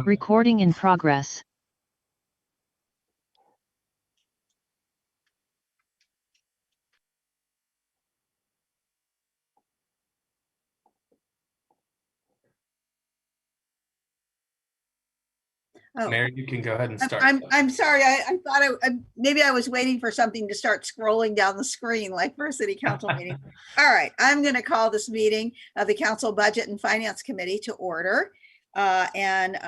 Recording in progress. Oh, Mayor, you can go ahead and start. I'm sorry. I thought maybe I was waiting for something to start scrolling down the screen like for a city council meeting. All right, I'm going to call this meeting of the Council Budget and Finance Committee to order. And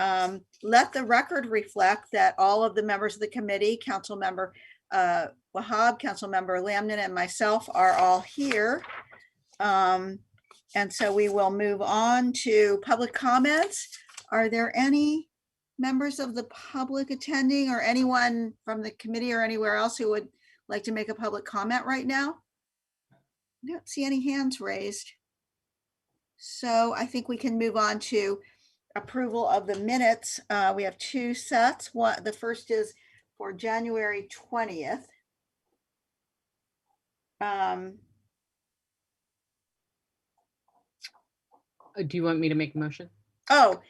let the record reflect that all of the members of the committee, Council Member Wahab, Council Member Landon, and myself are all here. And so we will move on to public comments. Are there any members of the public attending or anyone from the committee or anywhere else who would like to make a public comment right now? I don't see any hands raised. So I think we can move on to approval of the minutes. We have two sets. The first is for January 20th. Do you want me to make a motion? Oh,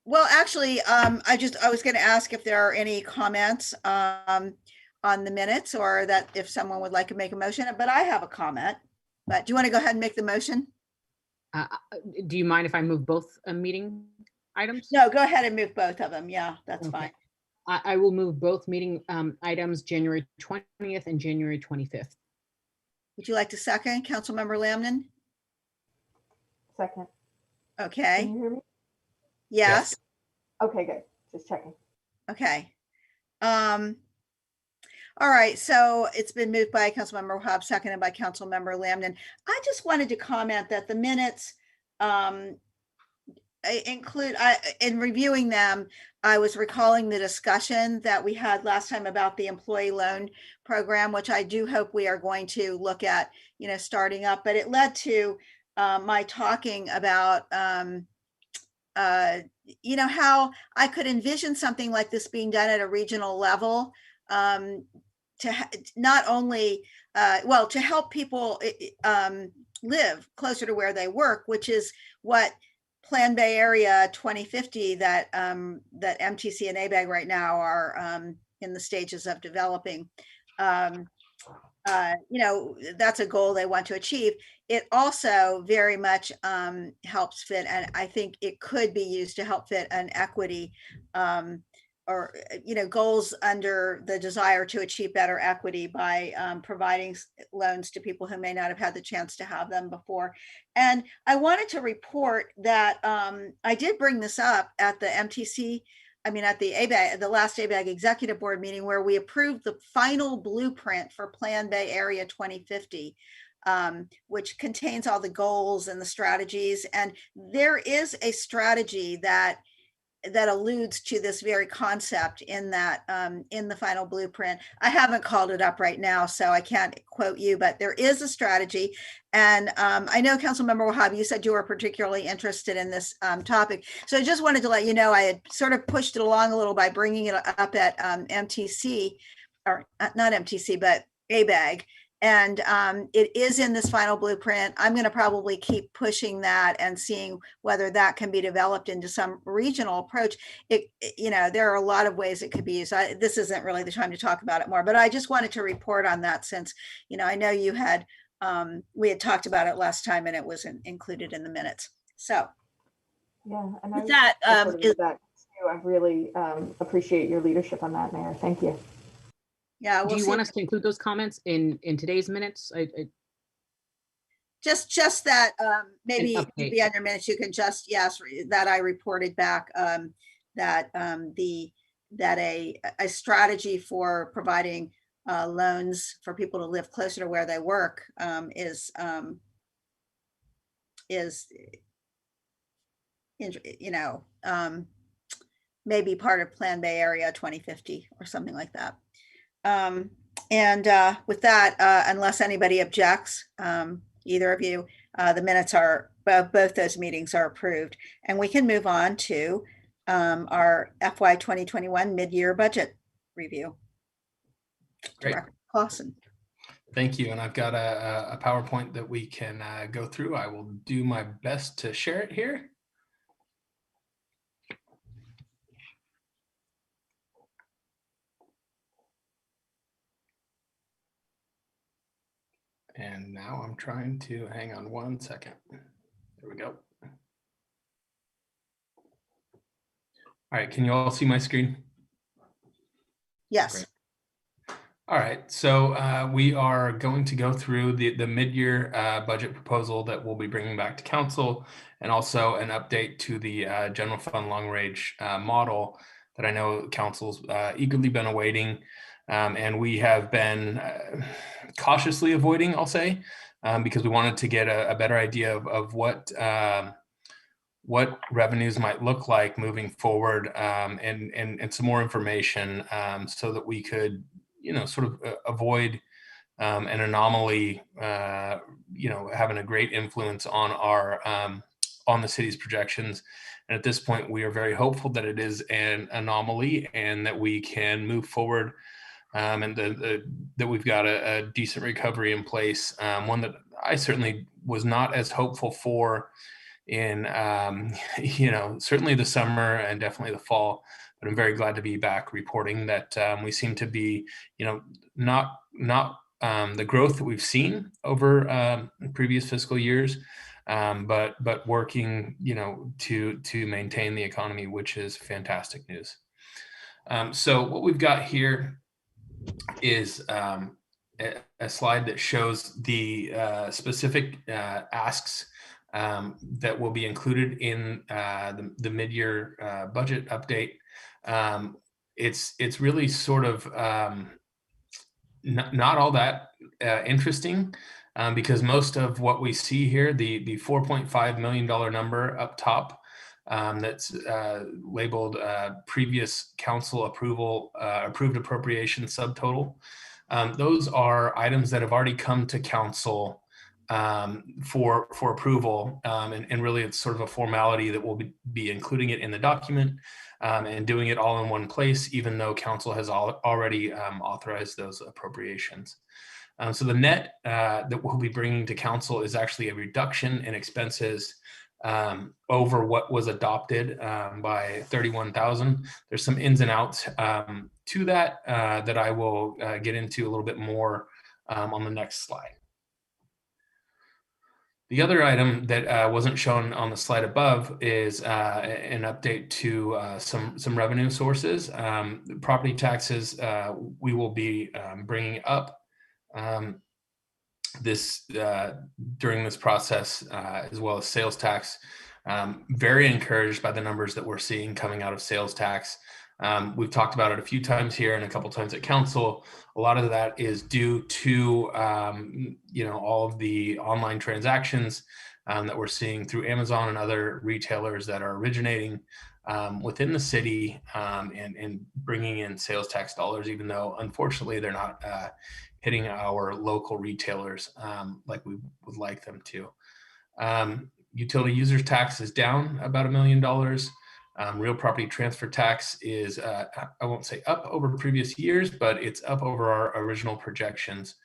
well, actually, I was going to ask if there are any comments on the minutes, or that if someone would like to make a motion, but I have a comment. But do you want to go ahead and make the motion? Do you mind if I move both meeting items? No, go ahead and move both of them. Yeah, that's Okay. fine. I will move both meeting items, January 20th and January 25th. Would you like to second, Councilmember Landon? Second. Okay. Can you hear me? Yes. Okay, good. Just checking. Okay. All right, so it's been moved by Councilmember Wahab, seconded by Councilmember Landon. I just wanted to comment that the minutes in reviewing them, I was recalling the discussion that we had last time about the employee loan program, which I do hope we are going to look at, starting up, but it led to my talking about how I could envision something like this being done at a regional level, to not only, to help people live closer to where they work, which is what Plan Bay Area 2050 that MTC and ABAG right now are in the stages of developing. That's a goal they want to achieve. It also very much helps fit, and I think it could be used to help fit an equity or goals under the desire to achieve better equity by providing loans to people who may not have had the chance to have them before. And I wanted to report that I did bring this up at the MTC, at the ABAG, the last ABAG executive board meeting, where we approved the final blueprint for Plan Bay Area 2050, which contains all the goals and the strategies. And there is a strategy that alludes to this very concept in that in the final blueprint. I haven't called it up right now, so I can't quote you, but there is a strategy. And I know Councilmember Wahab, you said you were particularly interested in this topic. So I just wanted to let you know I had sort of pushed it along a little by bringing it up at MTC, or not MTC, but ABAG. And it is in this final blueprint. I'm going to probably keep pushing that and seeing whether that can be developed into some regional approach. There are a lot of ways it could be used. This isn't really the time to talk about it more, but I just wanted to report on that since, I know you had, we had talked about it last time and it wasn't included in the minutes. So yeah, and with that, I really appreciate your leadership on that, Mayor. Thank you. Yeah. Do you want us to include those comments in today's minutes? Just that maybe be under minutes. You can just, yes, that I reported back that a strategy for providing loans for people to live closer to where they work is maybe part of Plan Bay Area 2050 or something like that. And with that, unless anybody objects, either of you, the minutes are, both those meetings are approved. And we can move on to our FY 2021 mid-year budget review. Great. Director Clausen. Thank you. And I've got a PowerPoint that we can go through. I will do my best to share it here. And now I'm trying to hang on one second. There we go. All right, can you all see my screen? Yes. Great. All right, so we are going to go through the mid-year budget proposal that we'll be bringing back to council, and also an update to the general fund long range model that I know council's eagerly been awaiting, and we have been cautiously avoiding, I'll say, because we wanted to get a better idea of what revenues might look like moving forward, and some more information, so that we could, sort of avoid an anomaly, having a great influence on our on the city's projections. And at this point, we are very hopeful that it is an anomaly and that we can move forward, and that we've got a decent recovery in place. One that I certainly was not as hopeful for in certainly the summer and definitely the fall, but I'm very glad to be back reporting that we seem to be, not the growth that we've seen over previous fiscal years, but working, to maintain the economy, which is fantastic news. So what we've got here is a slide that shows the specific asks that will be included in the mid-year budget update. It's really sort of not all that interesting, because most of what we see here, the $4.5 million number up top, that's labeled previous council approved appropriation subtotal. Those are items that have already come to council for approval, and really it's sort of a formality that we'll be including it in the document, and doing it all in one place, even though council has already authorized those appropriations. So the net that we'll be bringing to council is actually a reduction in expenses over what was adopted by 31,000. There's some ins and outs to that that I will get into a little bit more on the next slide. The other item that wasn't shown on the slide above is an update to some revenue sources. Property taxes, we will be bringing up during this process, as well as sales tax. Very encouraged by the numbers that we're seeing coming out of sales tax. We've talked about it a few times here and a couple times at council. A lot of that is due to all of the online transactions that we're seeing through Amazon and other retailers that are originating within the city, and bringing in sales tax dollars, even though unfortunately they're not hitting our local retailers like we would like them to. Utility users tax is down about $1 million. Real property transfer tax is, I won't say up over previous years, but it's up over our original projections.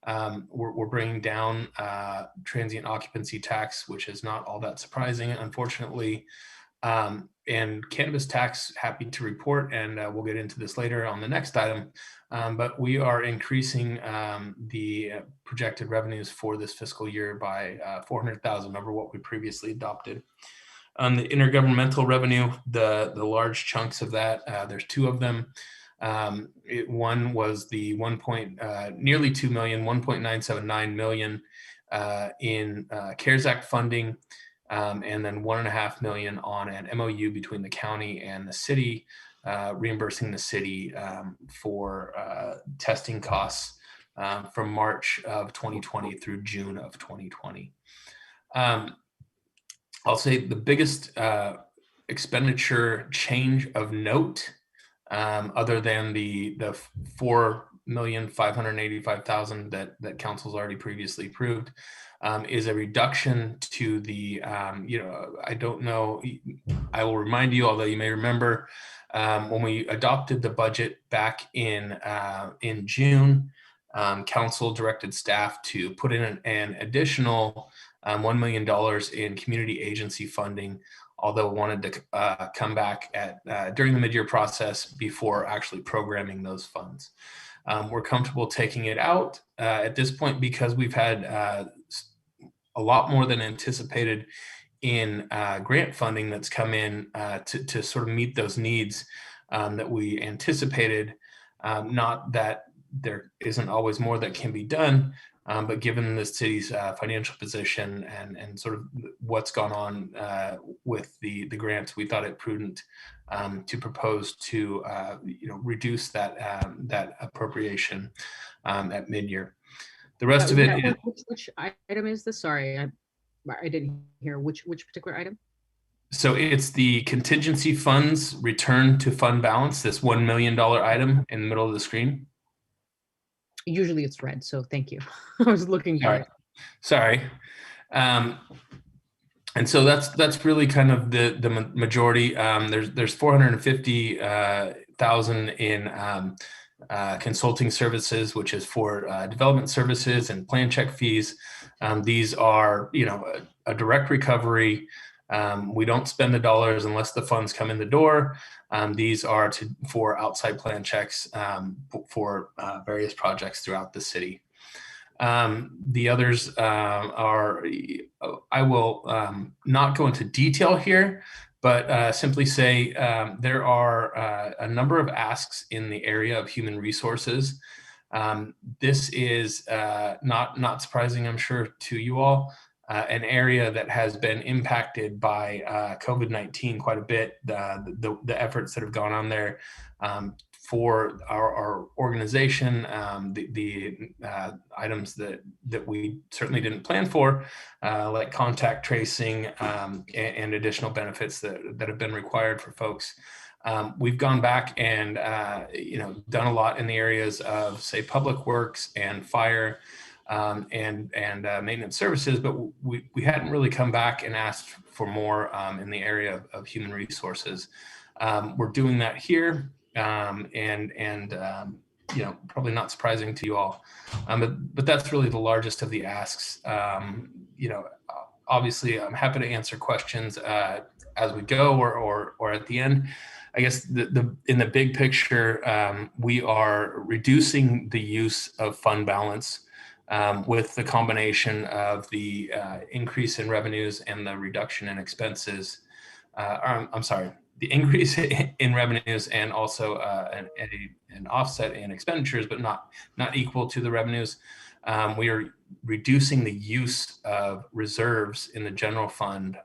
We're bringing down transient occupancy tax, which is not all that surprising, unfortunately. And cannabis tax, happy to report, and we'll get into this later on the next item, but we are increasing the projected revenues for this fiscal year by 400,000 over what we previously adopted. On the intergovernmental revenue, the large chunks of that, there's two of them. One was the nearly 2 million, 1.979 million in CARES Act funding, and then 1.5 million on an MOU between the county and the city, reimbursing the city for testing costs from March of 2020 through June of 2020. I'll say the biggest expenditure change of note, other than the $4,585,000 that council's already previously approved, is a reduction to the, I don't know, I will remind you, although you may remember, when we adopted the budget back in June, council directed staff to put in an additional $1 million in community agency funding, although wanted to come back during the mid-year process before actually programming those funds. We're comfortable taking it out at this point because we've had a lot more than anticipated in grant funding that's come in to sort of meet those needs that we anticipated. Not that there isn't always more that can be done, but given the city's financial position and sort of what's gone on with the grants, we thought it prudent to propose to reduce that appropriation at mid-year. The rest of it. Which item is this? Sorry, I didn't hear which particular item. So it's the contingency funds return to fund balance, this $1 million item in the middle of the screen. Usually it's red, so thank you. I was looking for it. Sorry. And so that's really kind of the majority. There's 450,000 in consulting services, which is for development services and plan check fees. These are, a direct recovery. We don't spend the dollars unless the funds come in the door. These are for outside plan checks for various projects throughout the city. The others are, I will not go into detail here, but simply say there are a number of asks in the area of human resources. This is not surprising, I'm sure, to you all. An area that has been impacted by COVID-19 quite a bit. The efforts that have gone on there for our organization, the items that we certainly didn't plan for, like contact tracing and additional benefits that have been required for folks. We've gone back and done a lot in the areas of, say, public works and fire. And maintenance services, but we hadn't really come back and asked for more in the area of human resources. We're doing that here, and probably not surprising to you all, but that's really the largest of the asks. Obviously, I'm happy to answer questions as we go or at the end. I guess in the big picture, we are reducing the use of fund balance. With the combination of the increase in revenues and the reduction in expenses, the increase in revenues and also an offset in expenditures, but not equal to the revenues. We are reducing the use of reserves in the general fund,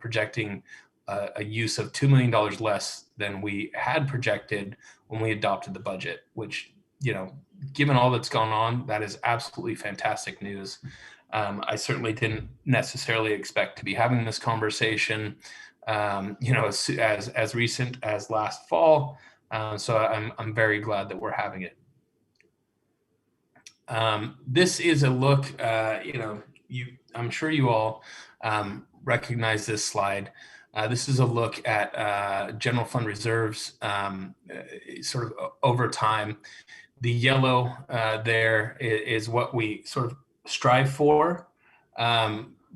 projecting a use of $2 million less than we had projected when we adopted the budget, which, given all that's gone on, that is absolutely fantastic news. I certainly didn't necessarily expect to be having this conversation, as recent as last fall. So I'm very glad that we're having it. This is a look. I'm sure you all recognize this slide. This is a look at general fund reserves, sort of over time. The yellow there is what we sort of strive for,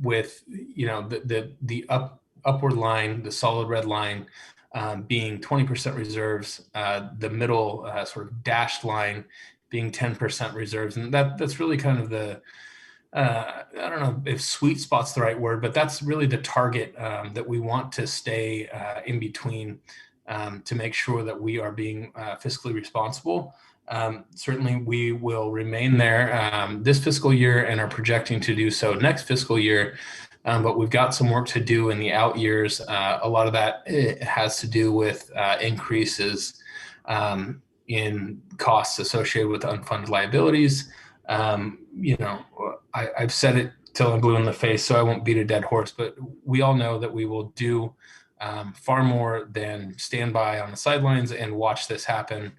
with the upward line, the solid red line being 20% reserves, the middle sort of dashed line being 10% reserves, and that's really kind of the I don't know if sweet spot's the right word, but that's really the target that we want to stay in between to make sure that we are being fiscally responsible. Certainly we will remain there this fiscal year and are projecting to do so next fiscal year. But we've got some work to do in the out years. A lot of that has to do with increases in costs associated with unfunded liabilities. I've said it till I'm blue in the face, so I won't beat a dead horse, but we all know that we will do far more than stand by on the sidelines and watch this happen.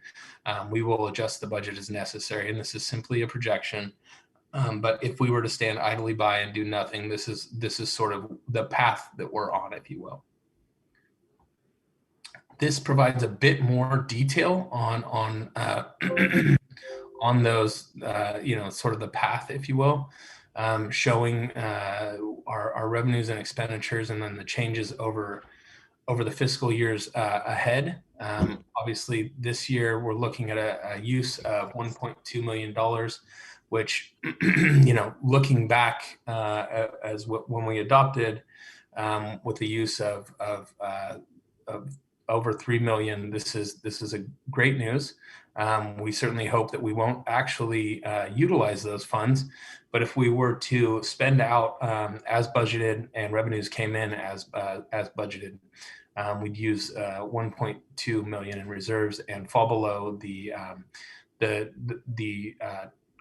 We will adjust the budget as necessary, and this is simply a projection. But if we were to stand idly by and do nothing, this is sort of the path that we're on, if you will. This provides a bit more detail on on those, sort of the path, if you will, showing our revenues and expenditures, and then the changes over over the fiscal years ahead. Obviously, this year we're looking at a use of $1.2 million, which, looking back when we adopted with the use of over 3 million, this is a great news. We certainly hope that we won't actually utilize those funds, but if we were to spend out as budgeted and revenues came in as budgeted, we'd use 1.2 million in reserves and fall below the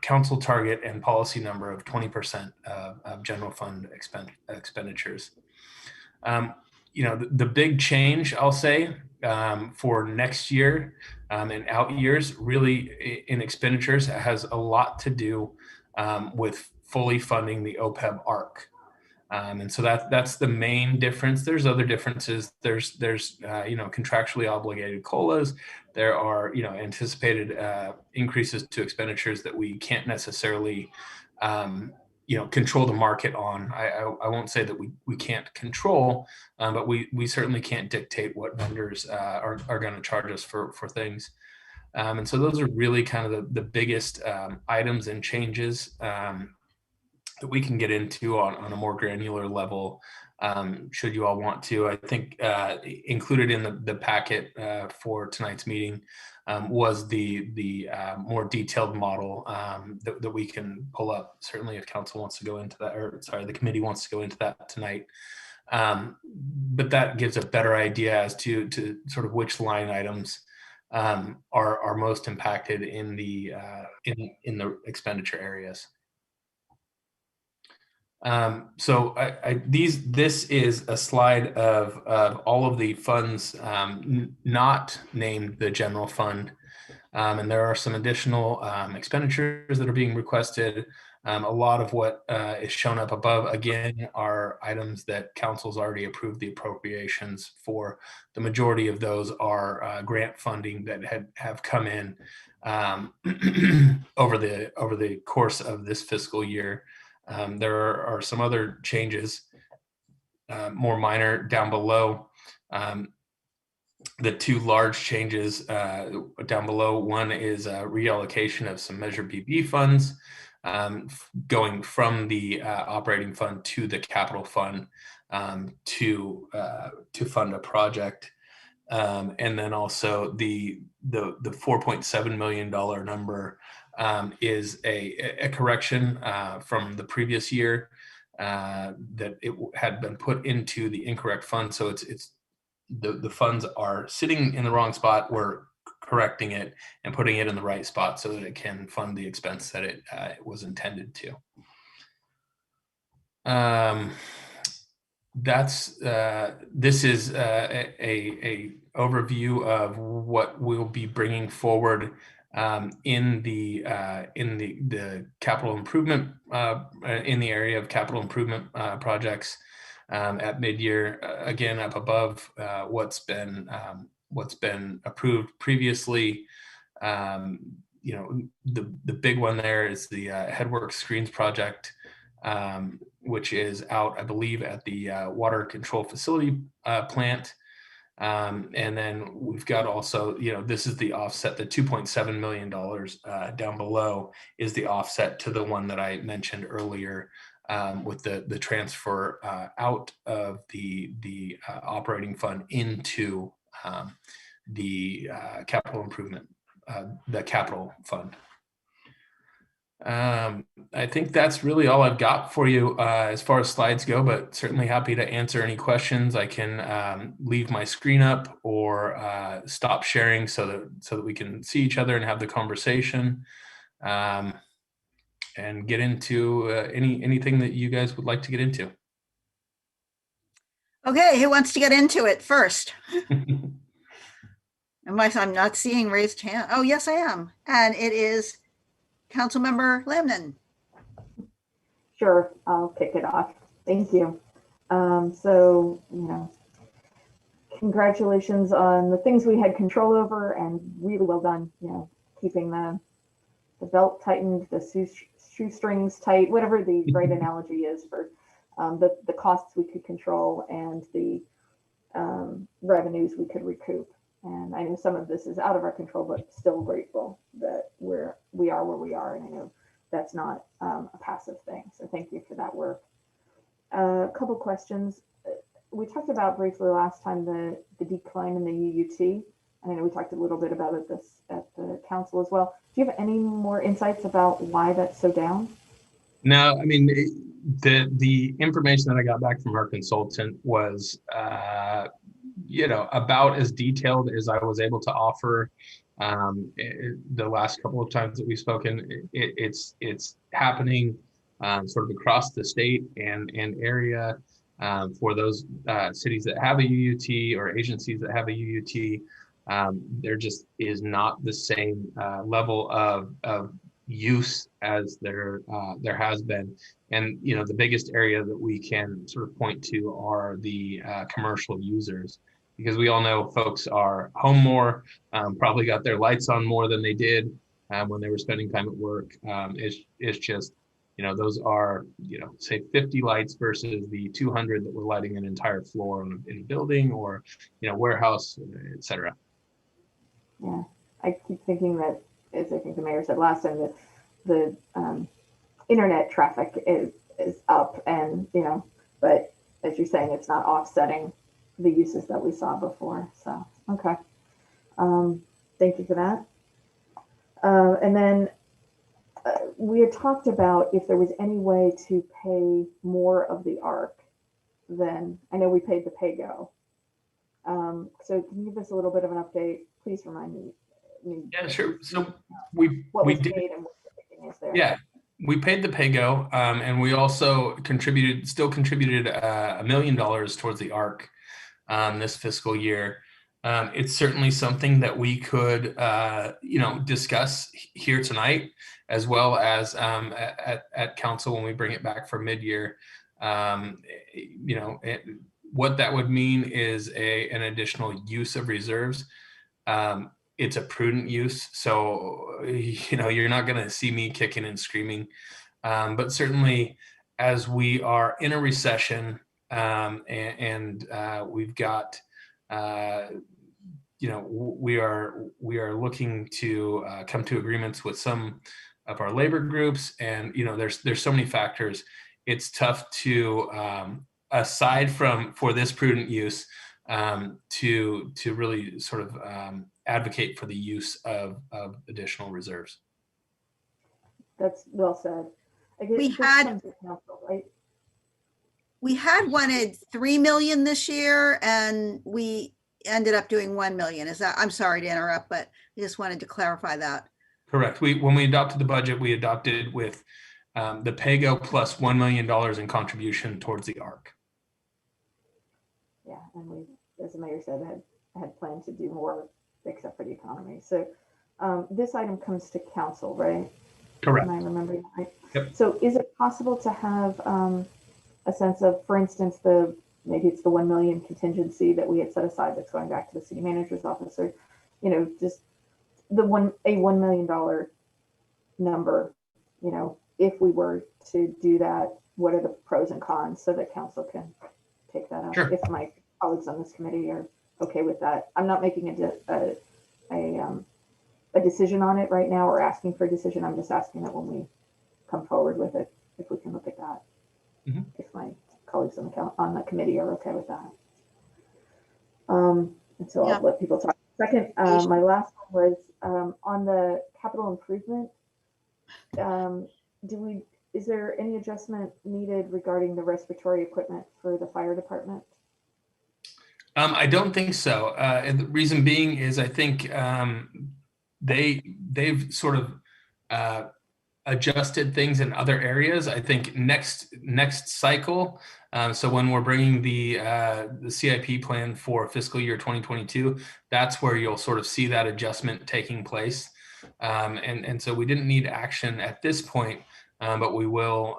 council target and policy number of 20% of general fund expenditures. The big change, I'll say, for next year and out years, really in expenditures, has a lot to do with fully funding the OPEB ARC. And so that's the main difference. There's other differences. There's contractually obligated COLAs. There are anticipated increases to expenditures that we can't necessarily control the market on. I won't say that we can't control, but we certainly can't dictate what vendors are going to charge us for things. And so those are really kind of the biggest items and changes that we can get into on a more granular level, should you all want to. I think included in the packet for tonight's meeting was the more detailed model that we can pull up. Certainly if council wants to go into that, or sorry, the committee wants to go into that tonight. But that gives a better idea as to sort of which line items are most impacted in the expenditure areas. So this is a slide of all of the funds not named the general fund, and there are some additional expenditures that are being requested. A lot of what is shown up above, again, are items that council's already approved the appropriations for. The majority of those are grant funding that have come in over the course of this fiscal year. There are some other changes, more minor, down below. The two large changes down below, one is a reallocation of some Measure BB funds going from the operating fund to the capital fund to fund a project. And then also the $4.7 million number is a correction from the previous year that it had been put into the incorrect fund. So it's the funds are sitting in the wrong spot. We're correcting it and putting it in the right spot so that it can fund the expense that it was intended to. This is a overview of what we'll be bringing forward in the capital improvement in the area of capital improvement projects at mid-year. Again, up above what's been approved previously. The big one there is the Headworks Screens project, which is out, I believe, at the water control facility plant. And then we've got also, this is the offset, the $2.7 million down below is the offset to the one that I mentioned earlier with the transfer out of the operating fund into the capital improvement, the capital fund. I think that's really all I've got for you as far as slides go, but certainly happy to answer any questions. I can leave my screen up or stop sharing so that we can see each other and have the conversation and get into anything that you guys would like to get into. Okay, who wants to get into it first? Unless I'm not seeing raised hand. Oh, yes, I am. And it is Councilmember Landon. Sure, I'll kick it off. Thank you. Congratulations on the things we had control over, and really well done, keeping the belt tightened, the shoestrings tight, whatever the right analogy is for the costs we could control and the revenues we could recoup. And I know some of this is out of our control, but still grateful that we are where we are. And I know that's not a passive thing. So thank you for that work. A couple questions. We talked about briefly last time the decline in the UUT. And I know we talked a little bit about it at the council as well. Do you have any more insights about why that's so down? No, I mean, the information that I got back from our consultant was, about as detailed as I was able to offer. The last couple of times that we've spoken, it's happening sort of across the state and area for those cities that have a UUT or agencies that have a UUT. There just is not the same level of use as there has been. And the biggest area that we can sort of point to are the commercial users, because we all know folks are home more, probably got their lights on more than they did when they were spending time at work. It's just, those are, say 50 lights versus the 200 that we're lighting an entire floor in a building or, warehouse, et cetera. Yeah, I keep thinking that, as I think the mayor said last time, that the internet traffic is up, and but as you're saying, it's not offsetting the uses that we saw before. So okay, thank you for that. And then we had talked about if there was any way to pay more of the ARC than I know we paid the PAYGO. So can you give us a little bit of an update? Please remind me. Yeah, sure. So we did. Paid and what the thinking is there. Yeah, we paid the PAYGO, and we also contributed $1 million towards the ARC this fiscal year. It's certainly something that we could, discuss here tonight, as well as at council when we bring it back for mid-year. What that would mean is an additional use of reserves. It's a prudent use, so you're not going to see me kicking and screaming, but certainly as we are in a recession and we've got we are looking to come to agreements with some of our labor groups, and there's so many factors. It's tough to aside from for this prudent use to really sort of advocate for the use of additional reserves. That's well said. I guess We this had- comes to council, right? We had wanted 3 million this year, and we ended up doing 1 million. I'm sorry to interrupt, but I just wanted to clarify that. Correct. When we adopted the budget, we adopted with the PAYGO plus $1 million in contribution towards the ARC. Yeah, and we, as the mayor said, had planned to do more, except for the economy. So this item comes to council, right? Correct. Am I remembering right? Yep. So is it possible to have a sense of, for instance, maybe it's the 1 million contingency that we had set aside that's going back to the city manager's office, or just a $1 million number, if we were to do that, what are the pros and cons so that council can take that up? Sure. If my colleagues on this committee are okay with that. I'm not making a decision on it right now or asking for a decision. I'm just asking that when we come forward with it, if we can look at that. Mm-hmm. If my colleagues on the committee are okay with that. And so I'll let people talk. Second, my last one was on the capital improvement. Is there any adjustment needed regarding the respiratory equipment for the fire department? I don't think so. And the reason being is I think they've sort of adjusted things in other areas. I think next cycle. So when we're bringing the CIP plan for fiscal year 2022, that's where you'll sort of see that adjustment taking place. And so we didn't need action at this point, but we will,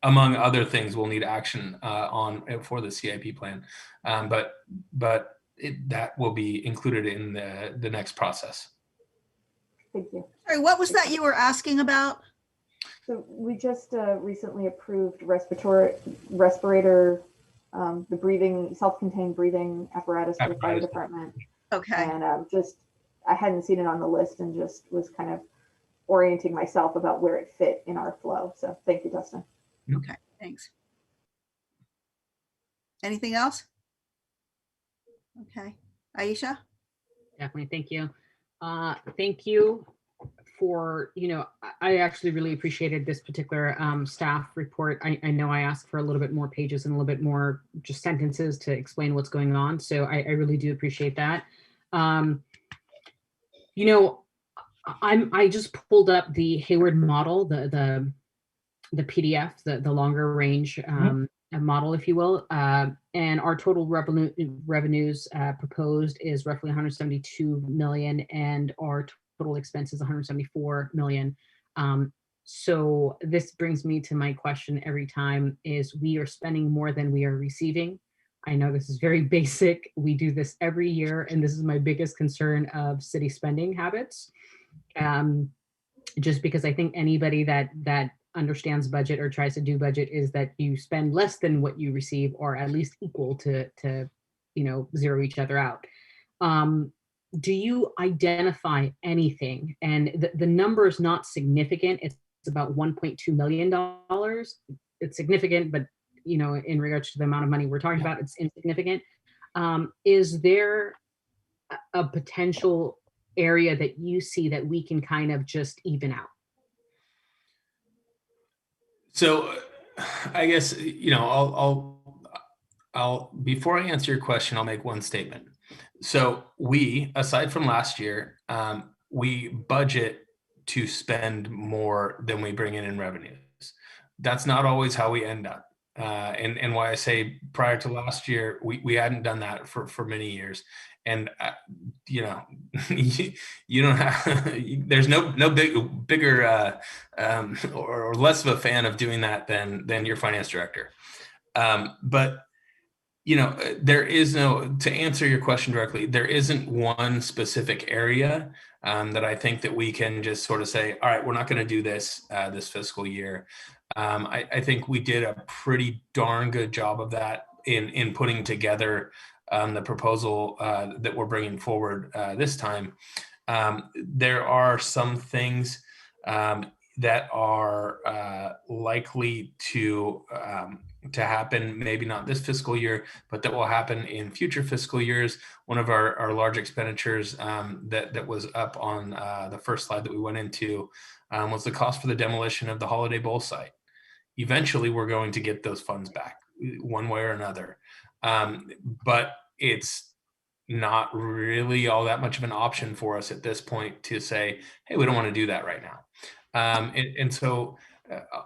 among other things, we'll need action for the CIP plan. But that will be included in the next process. Thank you. Sorry, what was that you were asking about? So we just recently approved respirator the breathing, self-contained breathing apparatus for the fire department. Okay. And I hadn't seen it on the list and just was kind of orienting myself about where it fit in our flow. So thank you, Dustin. Okay, thanks. Anything else? Okay, Aisha? Definitely. Thank you. Thank you for, I actually really appreciated this particular staff report. I know I asked for a little bit more pages and a little bit more just sentences to explain what's going on. So I really do appreciate that. I just pulled up the Hayward model, the PDF, the longer range model, if you will, and our total revenues proposed is roughly 172 million, and our total expenses 174 million. So this brings me to my question every time: is we are spending more than we are receiving. I know this is very basic. We do this every year, and this is my biggest concern of city spending habits. Just because I think anybody that understands budget or tries to do budget is that you spend less than what you receive, or at least equal to zero each other out. Do you identify anything? And the number is not significant. It's about $1.2 million. It's significant, but in regards to the amount of money we're talking about, it's insignificant. Is there a potential area that you see that we can kind of just even out? So I guess, I'll before I answer your question, I'll make one statement. So we, aside from last year, we budget to spend more than we bring in revenues. That's not always how we end up. And why I say prior to last year, we hadn't done that for many years. And you don't have, there's no bigger or less of a fan of doing that than your finance director. But there is no, to answer your question directly, there isn't one specific area that I think that we can just sort of say, all right, we're not going to do this this fiscal year. I think we did a pretty darn good job of that in putting together the proposal that we're bringing forward this time. There are some things that are likely to happen, maybe not this fiscal year, but that will happen in future fiscal years. One of our large expenditures that was up on the first slide that we went into was the cost for the demolition of the Holiday Bowl site. Eventually, we're going to get those funds back one way or another. But it's not really all that much of an option for us at this point to say, hey, we don't want to do that right now. And so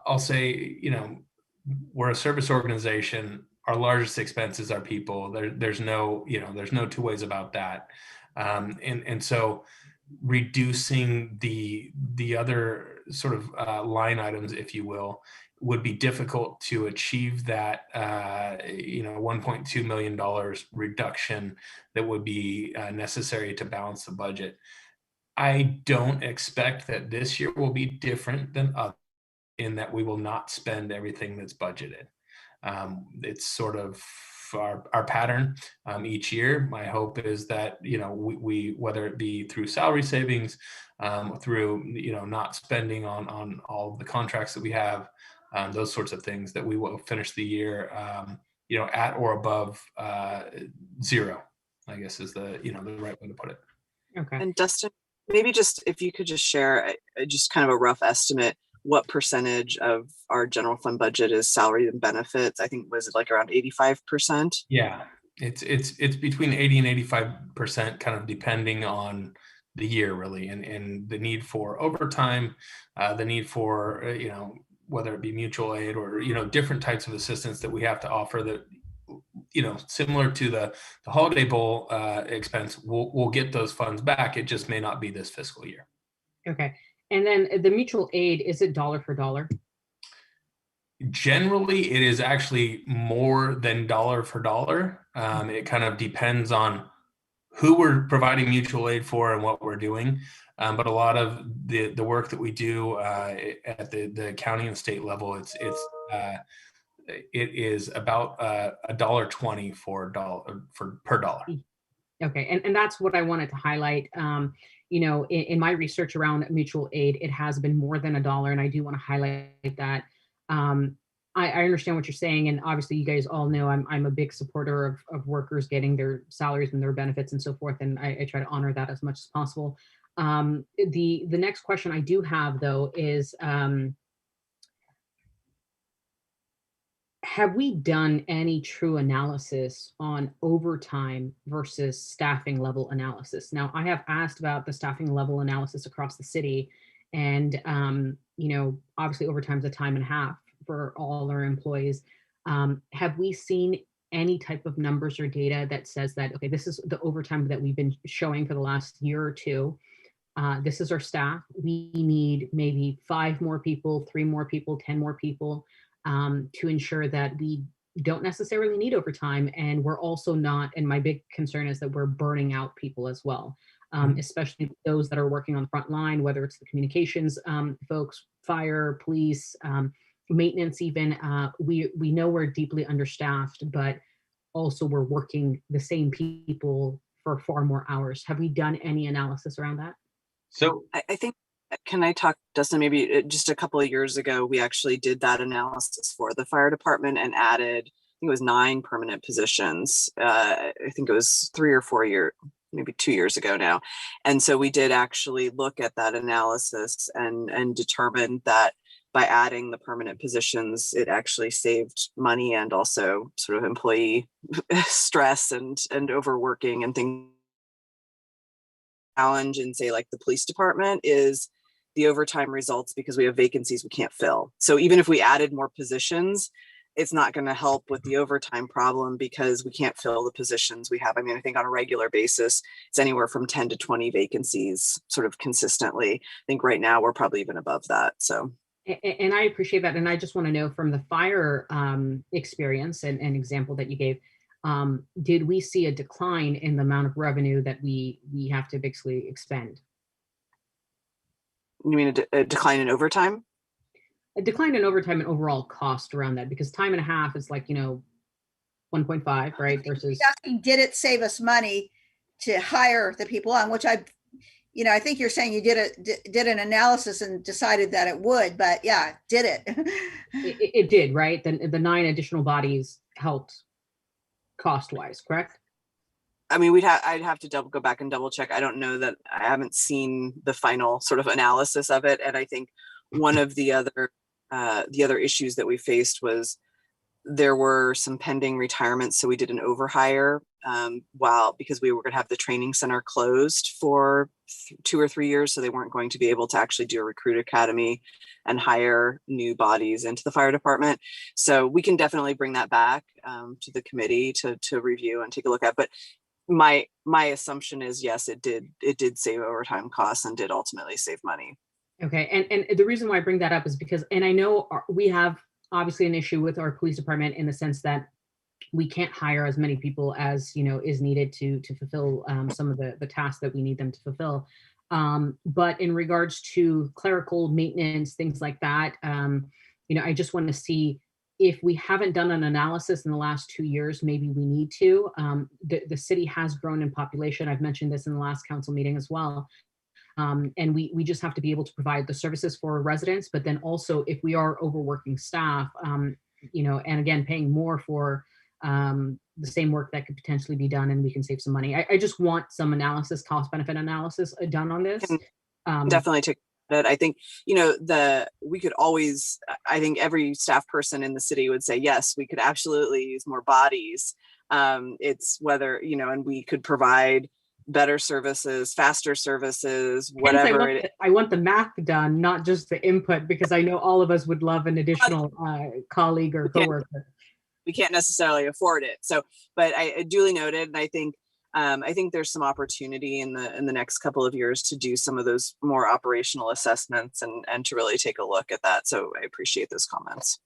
I'll say, we're a service organization. Our largest expenses are people. There's no two ways about that. And so reducing the other sort of line items, if you will, would be difficult to achieve that, $1.2 million reduction that would be necessary to balance the budget. I don't expect that this year will be different than others in that we will not spend everything that's budgeted. It's sort of our pattern each year. My hope is that, we whether it be through salary savings, through, not spending on all of the contracts that we have, those sorts of things, that we will finish the year, at or above zero, I guess is the right way to put it. Okay. And Dustin, maybe just if you could just share just kind of a rough estimate, what percentage of our general fund budget is salary and benefits? I think, was it like around 85%? Yeah, it's between 80 and 85%, kind of depending on the year, really, and the need for overtime, the need for whether it be mutual aid or different types of assistance that we have to offer that similar to the Holiday Bowl expense. We'll get those funds back. It just may not be this fiscal year. Okay. And then the mutual aid, is it dollar for dollar? Generally, it is actually more than dollar for dollar. It kind of depends on who we're providing mutual aid for and what we're doing. But a lot of the work that we do at the county and state level, it's it is about $1.20 per dollar. Okay, and that's what I wanted to highlight. In my research around mutual aid, it has been more than $1, and I do want to highlight that. I understand what you're saying, and obviously you guys all know I'm a big supporter of workers getting their salaries and their benefits and so forth, and I try to honor that as much as possible. The next question I do have though is, have we done any true analysis on overtime versus staffing level analysis? Now, I have asked about the staffing level analysis across the city, and obviously overtime is a time and a half for all our employees. Have we seen any type of numbers or data that says that, okay, this is the overtime that we've been showing for the last year or two. This is our staff. We need maybe 5 more people, 3 more people, 10 more people, to ensure that we don't necessarily need overtime. And we're also not, and my big concern is that we're burning out people as well, especially those that are working on the front line, whether it's the communications folks, fire, police, maintenance even. We know we're deeply understaffed, but also we're working the same people for far more hours. Have we done any analysis around that? So I think, can I talk, Dustin, maybe just a couple of years ago, we actually did that analysis for the fire department and added, I think it was 9 permanent positions. I think it was 3 or 4 years, maybe 2 years ago now. And so we did actually look at that analysis and determined that by adding the permanent positions, it actually saved money and also sort of employee stress and overworking and things. Challenge in, say, like the police department is the overtime results because we have vacancies we can't fill. So even if we added more positions, it's not going to help with the overtime problem because we can't fill the positions we have. I mean, I think on a regular basis, it's anywhere from 10 to 20 vacancies sort of consistently. I think right now we're probably even above that. So. And I appreciate that. And I just want to know from the fire experience and example that you gave, did we see a decline in the amount of revenue that we have to basically expend? You mean a decline in overtime? A decline in overtime and overall cost around that, because time and a half is like, 1.5, right? Versus asking, did it save us money to hire the people on, which I think you're saying you did an analysis and decided that it would, but yeah, did it? It did, right? The 9 additional bodies helped cost-wise, correct? I mean, I'd have to go back and double check. I don't know that, I haven't seen the final sort of analysis of it. And I think one of the other issues that we faced was there were some pending retirements. So we did an overhire because we were going to have the training center closed for 2 or 3 years. So they weren't going to be able to actually do a recruit academy and hire new bodies into the fire department. So we can definitely bring that back to the committee to review and take a look at. But my assumption is, yes, it did save overtime costs and did ultimately save money. Okay. And the reason why I bring that up is because, and I know we have obviously an issue with our police department in the sense that we can't hire as many people as is needed to fulfill some of the tasks that we need them to fulfill. But in regards to clerical maintenance, things like that, I just want to see if we haven't done an analysis in the last 2 years, maybe we need to. The city has grown in population. I've mentioned this in the last council meeting as well. And we just have to be able to provide the services for residents, but then also if we are overworking staff, and again, paying more for the same work that could potentially be done and we can save some money. I just want some analysis, cost benefit analysis done on this. Definitely take it. I think, we could always, I think every staff person in the city would say, yes, we could absolutely use more bodies. It's whether, and we could provide better services, faster services, whatever. I want the math done, not just the input, because I know all of us would love an additional colleague or coworker. We can't necessarily afford it. So, but I duly noted, and I think there's some opportunity in the next couple of years to do some of those more operational assessments and to really take a look at that. So I appreciate those comments.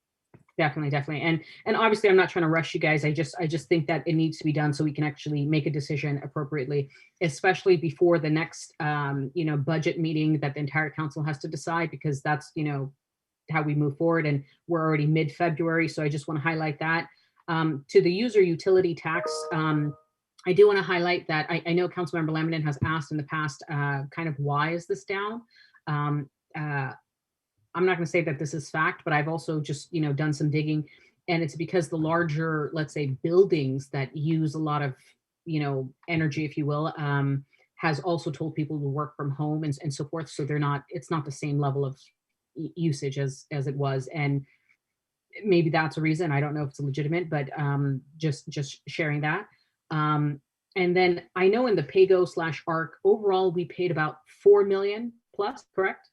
Definitely. And obviously I'm not trying to rush you guys. I just think that it needs to be done so we can actually make a decision appropriately, especially before the next, budget meeting that the entire council has to decide, because that's, how we move forward. And we're already mid-February, so I just want to highlight that. To the user utility tax, I do want to highlight that I know Councilmember Landon has asked in the past, kind of why is this down? I'm not going to say that this is fact, but I've also just, done some digging, and it's because the larger, let's say, buildings that use a lot of, energy, if you will, has also told people to work from home and so forth. So it's not the same level of usage as it was. And maybe that's a reason. I don't know if it's legitimate, but just sharing that. And then I know in the PAYGO/ARC overall, we paid about 4 million plus, correct?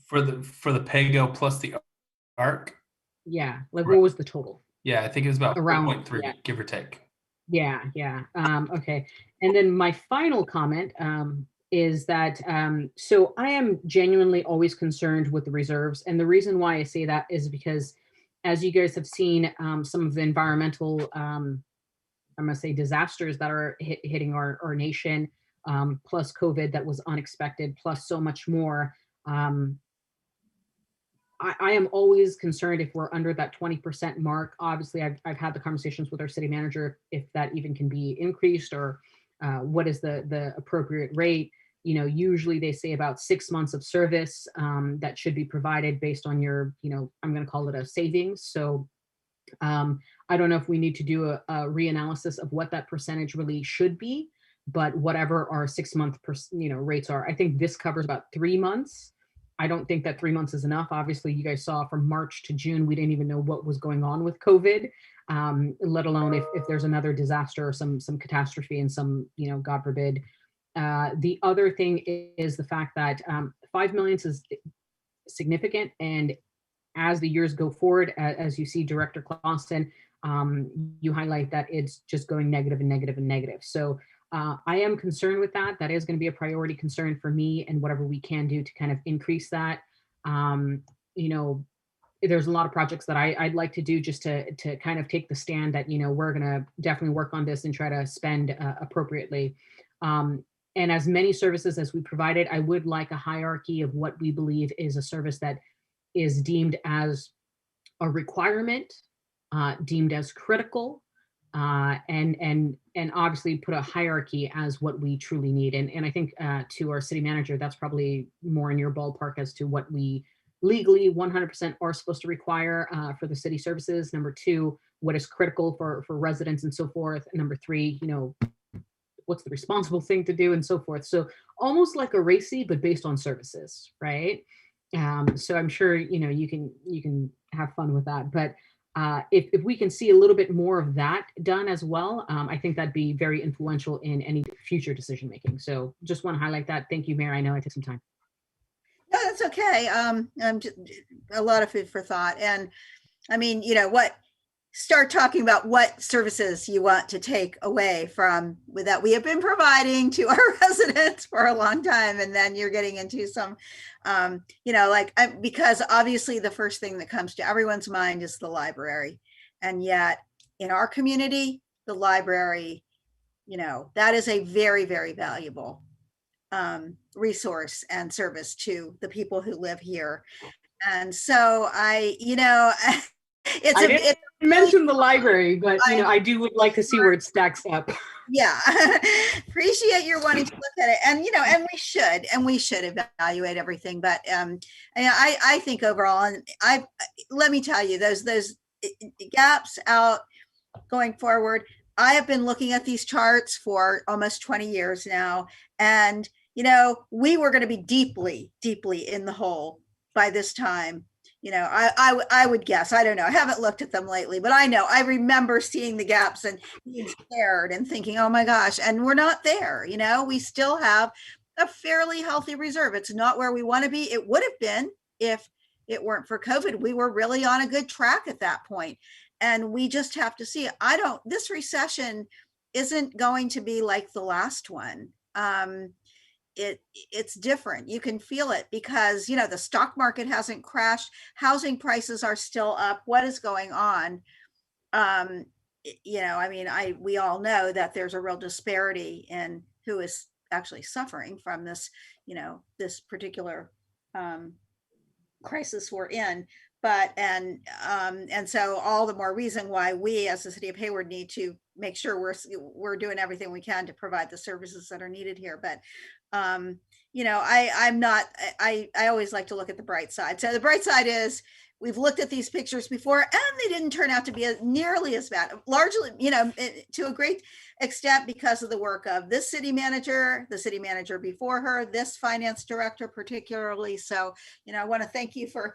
For the PAYGO plus the ARC? Yeah. Like, Right. what was the total? Yeah, I think it was about Around 4.3, yeah. give or take. Yeah. Okay. And then my final comment is that so I am genuinely always concerned with the reserves, and the reason why I say that is because, as you guys have seen, some of the environmental I'm going to say disasters that are hitting our nation, plus COVID that was unexpected, plus so much more. I am always concerned if we're under that 20% mark. Obviously, I've had the conversations with our city manager if that even can be increased, or what is the appropriate rate. Usually they say about 6 months of service that should be provided based on your, I'm going to call it a savings. So I don't know if we need to do a reanalysis of what that percentage really should be, but whatever our 6 month rates are, I think this covers about 3 months. I don't think that 3 months is enough. Obviously, you guys saw from March to June, we didn't even know what was going on with COVID, let alone if there's another disaster or some catastrophe and some, God forbid. The other thing is the fact that 5 million is significant, and as the years go forward, as you see Director Clausen, you highlight that it's just going negative and negative and negative. So I am concerned with that. That is going to be a priority concern for me, and whatever we can do to kind of increase that. There's a lot of projects that I'd like to do just to kind of take the stand that, we're going to definitely work on this and try to spend appropriately. And as many services as we provided, I would like a hierarchy of what we believe is a service that is deemed as a requirement, deemed as critical, and obviously put a hierarchy as what we truly need. And I think to our city manager, that's probably more in your ballpark as to what we legally 100% are supposed to require for the city services. Number two, what is critical for residents and so forth. And number three, what's the responsible thing to do and so forth. So almost like a RACI, but based on services, right? So I'm sure, you can have fun with that. But if we can see a little bit more of that done as well, I think that'd be very influential in any future decision making. So just want to highlight that. Thank you, Mayor. I know I took some time. No, that's okay. A lot of food for thought. And I mean, start talking about what services you want to take away from that we have been providing to our residents for a long time. And then you're getting into some, because obviously the first thing that comes to everyone's mind is the library. And yet in our community, the library, that is a very, very valuable resource and service to the people who live here. And so I mention the library, but I would like to see where it stacks up. Yeah, appreciate your wanting to look at it, and we should evaluate everything. But I think overall, and let me tell you, those gaps out going forward. I have been looking at these charts for almost 20 years now, and we were going to be deeply, deeply in the hole by this time. I would guess, I don't know, I haven't looked at them lately, but I remember seeing the gaps and being scared and thinking, oh my gosh, and we're not there. We still have a fairly healthy reserve. It's not where we want to be. It would have been if it weren't for COVID. We were really on a good track at that point. And we just have to see, this recession isn't going to be like the last one. It's different. You can feel it because, the stock market hasn't crashed. Housing prices are still up. What is going on? We all know that there's a real disparity in who is actually suffering from this, this particular crisis we're in. But, and so all the more reason why we as the city of Hayward need to make sure we're doing everything we can to provide the services that are needed here. But, you know, I'm not, I always like to look at the bright side. So the bright side is we've looked at these pictures before and they didn't turn out to be nearly as bad, largely, you know, to a great extent because of the work of this city manager, the city manager before her, this finance director particularly. So, you know, I want to thank you for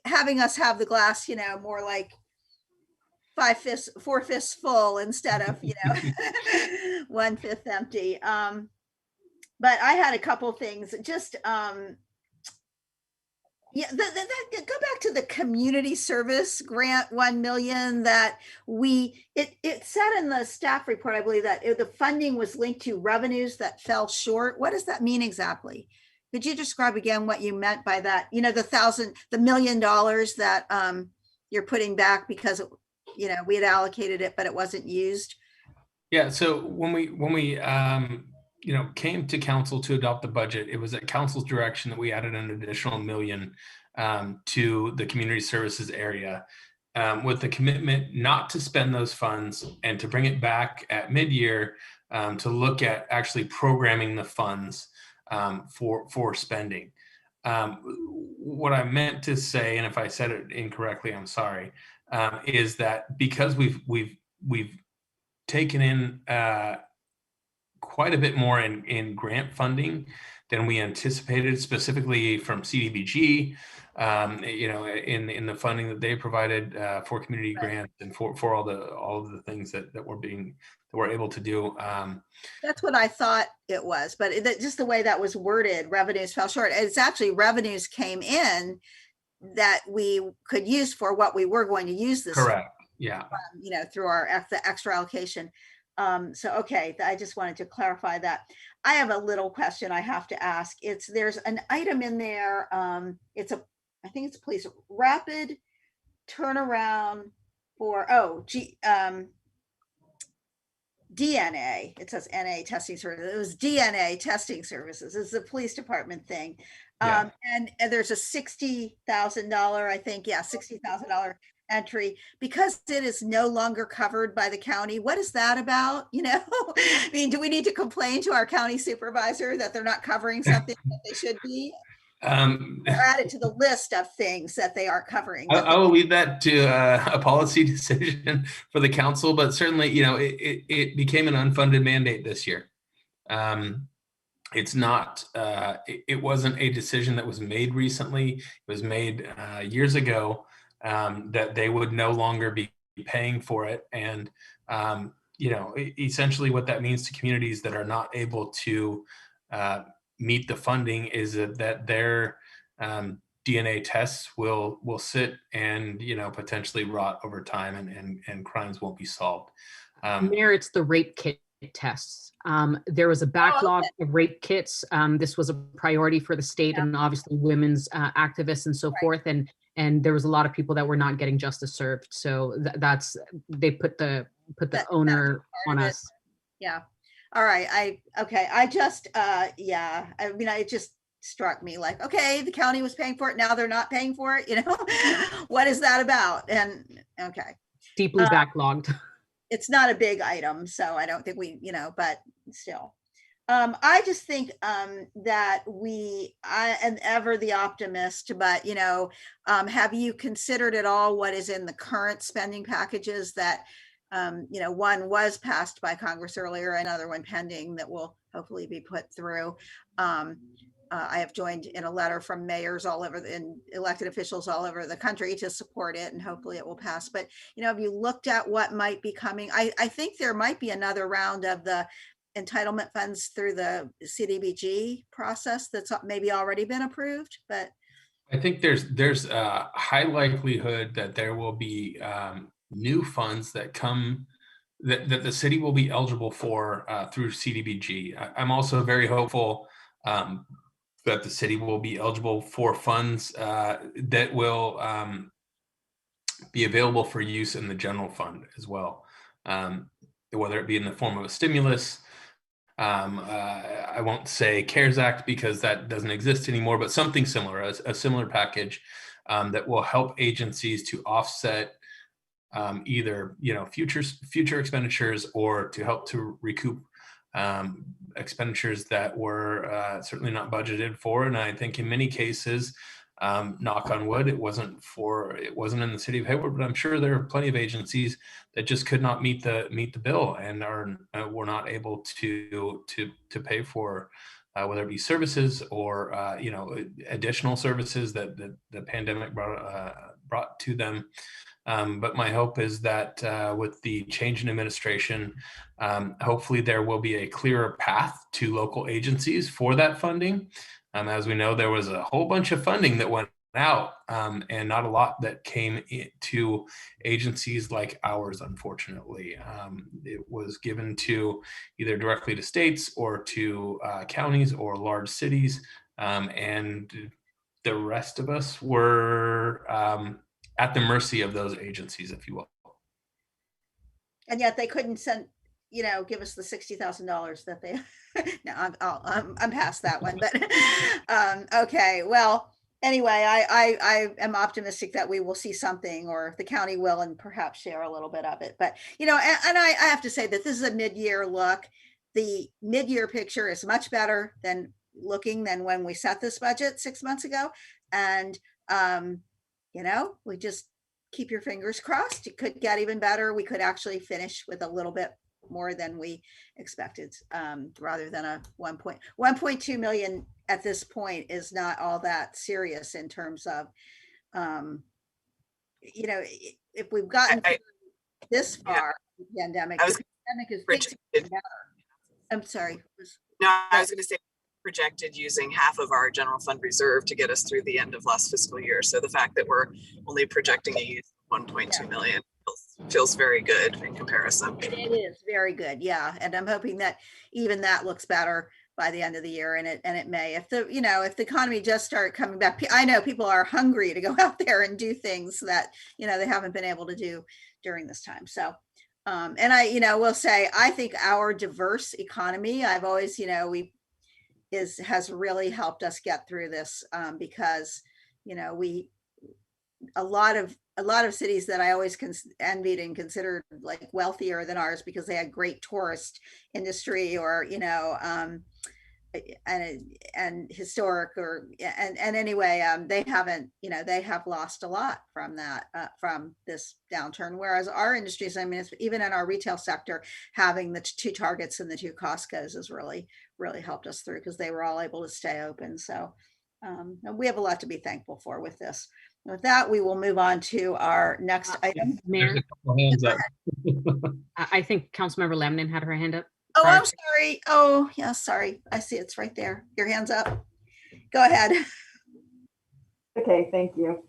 having us have the glass, you know, more like 4/5 full instead of, you know, 1/5 empty. But I had a couple things just, yeah, go back to the community service grant 1 million that it said in the staff report, I believe that the funding was linked to revenues that fell short. What does that mean exactly? Could you describe again what you meant by that? You know, the $1 million that you're putting back because, you know, we had allocated it, but it wasn't used. Yeah. So when we you know, came to council to adopt the budget, it was at council's direction that we added an additional $1 million to the community services area, with the commitment not to spend those funds and to bring it back at midyear to look at actually programming the funds for spending. What I meant to say, and if I said it incorrectly, I'm sorry, is that because we've taken in quite a bit more in grant funding than we anticipated, specifically from CDBG, you know, in the funding that they provided for community grants and for all of the things that we're able to do. That's what I thought it was, but just the way that was worded, revenues fell short. It's actually revenues came in that we could use for what we were going to use this. Correct. Yeah. You know, through the extra allocation. So, okay, I just wanted to clarify that. I have a little question I have to ask. There's an item in there. I think it's police rapid turnaround for, DNA. It says NA testing services. It was DNA testing services. It's the police department thing. Yeah. And there's a $60,000, I think, yeah, $60,000 entry because it is no longer covered by the county. What is that about? You know, I mean, do we need to complain to our county supervisor that they're not covering something that they should be? Or add it to the list of things that they are covering. I will leave that to a policy decision for the council, but certainly, you know, it became an unfunded mandate this year. It's not, it wasn't a decision that was made recently. It was made years ago, that they would no longer be paying for it. And, you know, essentially what that means to communities that are not able to meet the funding is that their DNA tests will sit and, you know, potentially rot over time and crimes won't be solved. Mayor, it's the rape kit tests. There was a backlog of rape kits. This was a priority for the state and obviously women's activists and so forth. And there was a lot of people that were not getting justice served. So they put the owner on us. Yeah. All right. I just, yeah, I mean, it just struck me like, okay, the county was paying for it. Now they're not paying for it. You know, what is that about? And okay. Deeply backlogged. It's not a big item. So I don't think you know, but still. I just think that I am ever the optimist, but, you know, have you considered at all what is in the current spending packages that, you know, one was passed by Congress earlier, another one pending that will hopefully be put through. I have joined in a letter from mayors all over and elected officials all over the country to support it, and hopefully it will pass. But, you know, have you looked at what might be coming? I think there might be another round of the entitlement funds through the CDBG process that's maybe already been approved, but I think there's a high likelihood that there will be new funds that come that the city will be eligible for through CDBG. I'm also very hopeful that the city will be eligible for funds that will be available for use in the general fund as well, whether it be in the form of a stimulus I won't say CARES Act because that doesn't exist anymore, but something similar, a similar package that will help agencies to offset either future expenditures or to help to recoup expenditures that were certainly not budgeted for. And I think in many cases, knock on wood, it wasn't in the city of Hayward, but I'm sure there are plenty of agencies that just could not meet the bill and were not able to pay for whether it be services or additional services that the pandemic brought to them. But my hope is that with the change in administration, hopefully there will be a clearer path to local agencies for that funding. As we know, there was a whole bunch of funding that went out and not a lot that came to agencies like ours, unfortunately. It was given to either directly to states or to counties or large cities. And the rest of us were at the mercy of those agencies, if you will. And yet they couldn't give us the $60,000 that they, no, I'm past that one, but, okay. Well, anyway, I am optimistic that we will see something, or the county will, and perhaps share a little bit of it. But, and I have to say that this is a mid-year look. The mid-year picture is much better than when we set this budget 6 months ago. And, we just keep your fingers crossed. It could get even better. We could actually finish with a little bit more than we expected, rather than a 1.2 million at this point is not all that serious in terms of, if we've gotten this far, the pandemic, the pandemic is better. I'm sorry. No, I was going to say projected using half of our general fund reserve to get us through the end of last fiscal year. So the fact that we're only projecting a use of 1.2 million feels very good in comparison. It is very good, yeah. And I'm hoping that even that looks better by the end of the year, and it may. If the economy just start coming back, I know people are hungry to go out there and do things that they haven't been able to do during this time. So, and I will say I think our diverse economy, I've always has really helped us get through this, because a lot of cities that I always envied and considered like wealthier than ours because they had great tourist industry, or and historic, or and anyway, they haven't, they have lost a lot from that, from this downturn, whereas our industries, I mean, it's, even in our retail sector, having the 2 Targets and the 2 Costco's has really helped us through, because they were all able to stay open. So we have a lot to be thankful for with this. With that, we will move on to our next item. Mayor, Hands up. I think Councilmember Landon had her hand up. Oh, I'm sorry. Oh, yeah, sorry. I see it's right there. Your hand's up. Go ahead. Okay, thank you.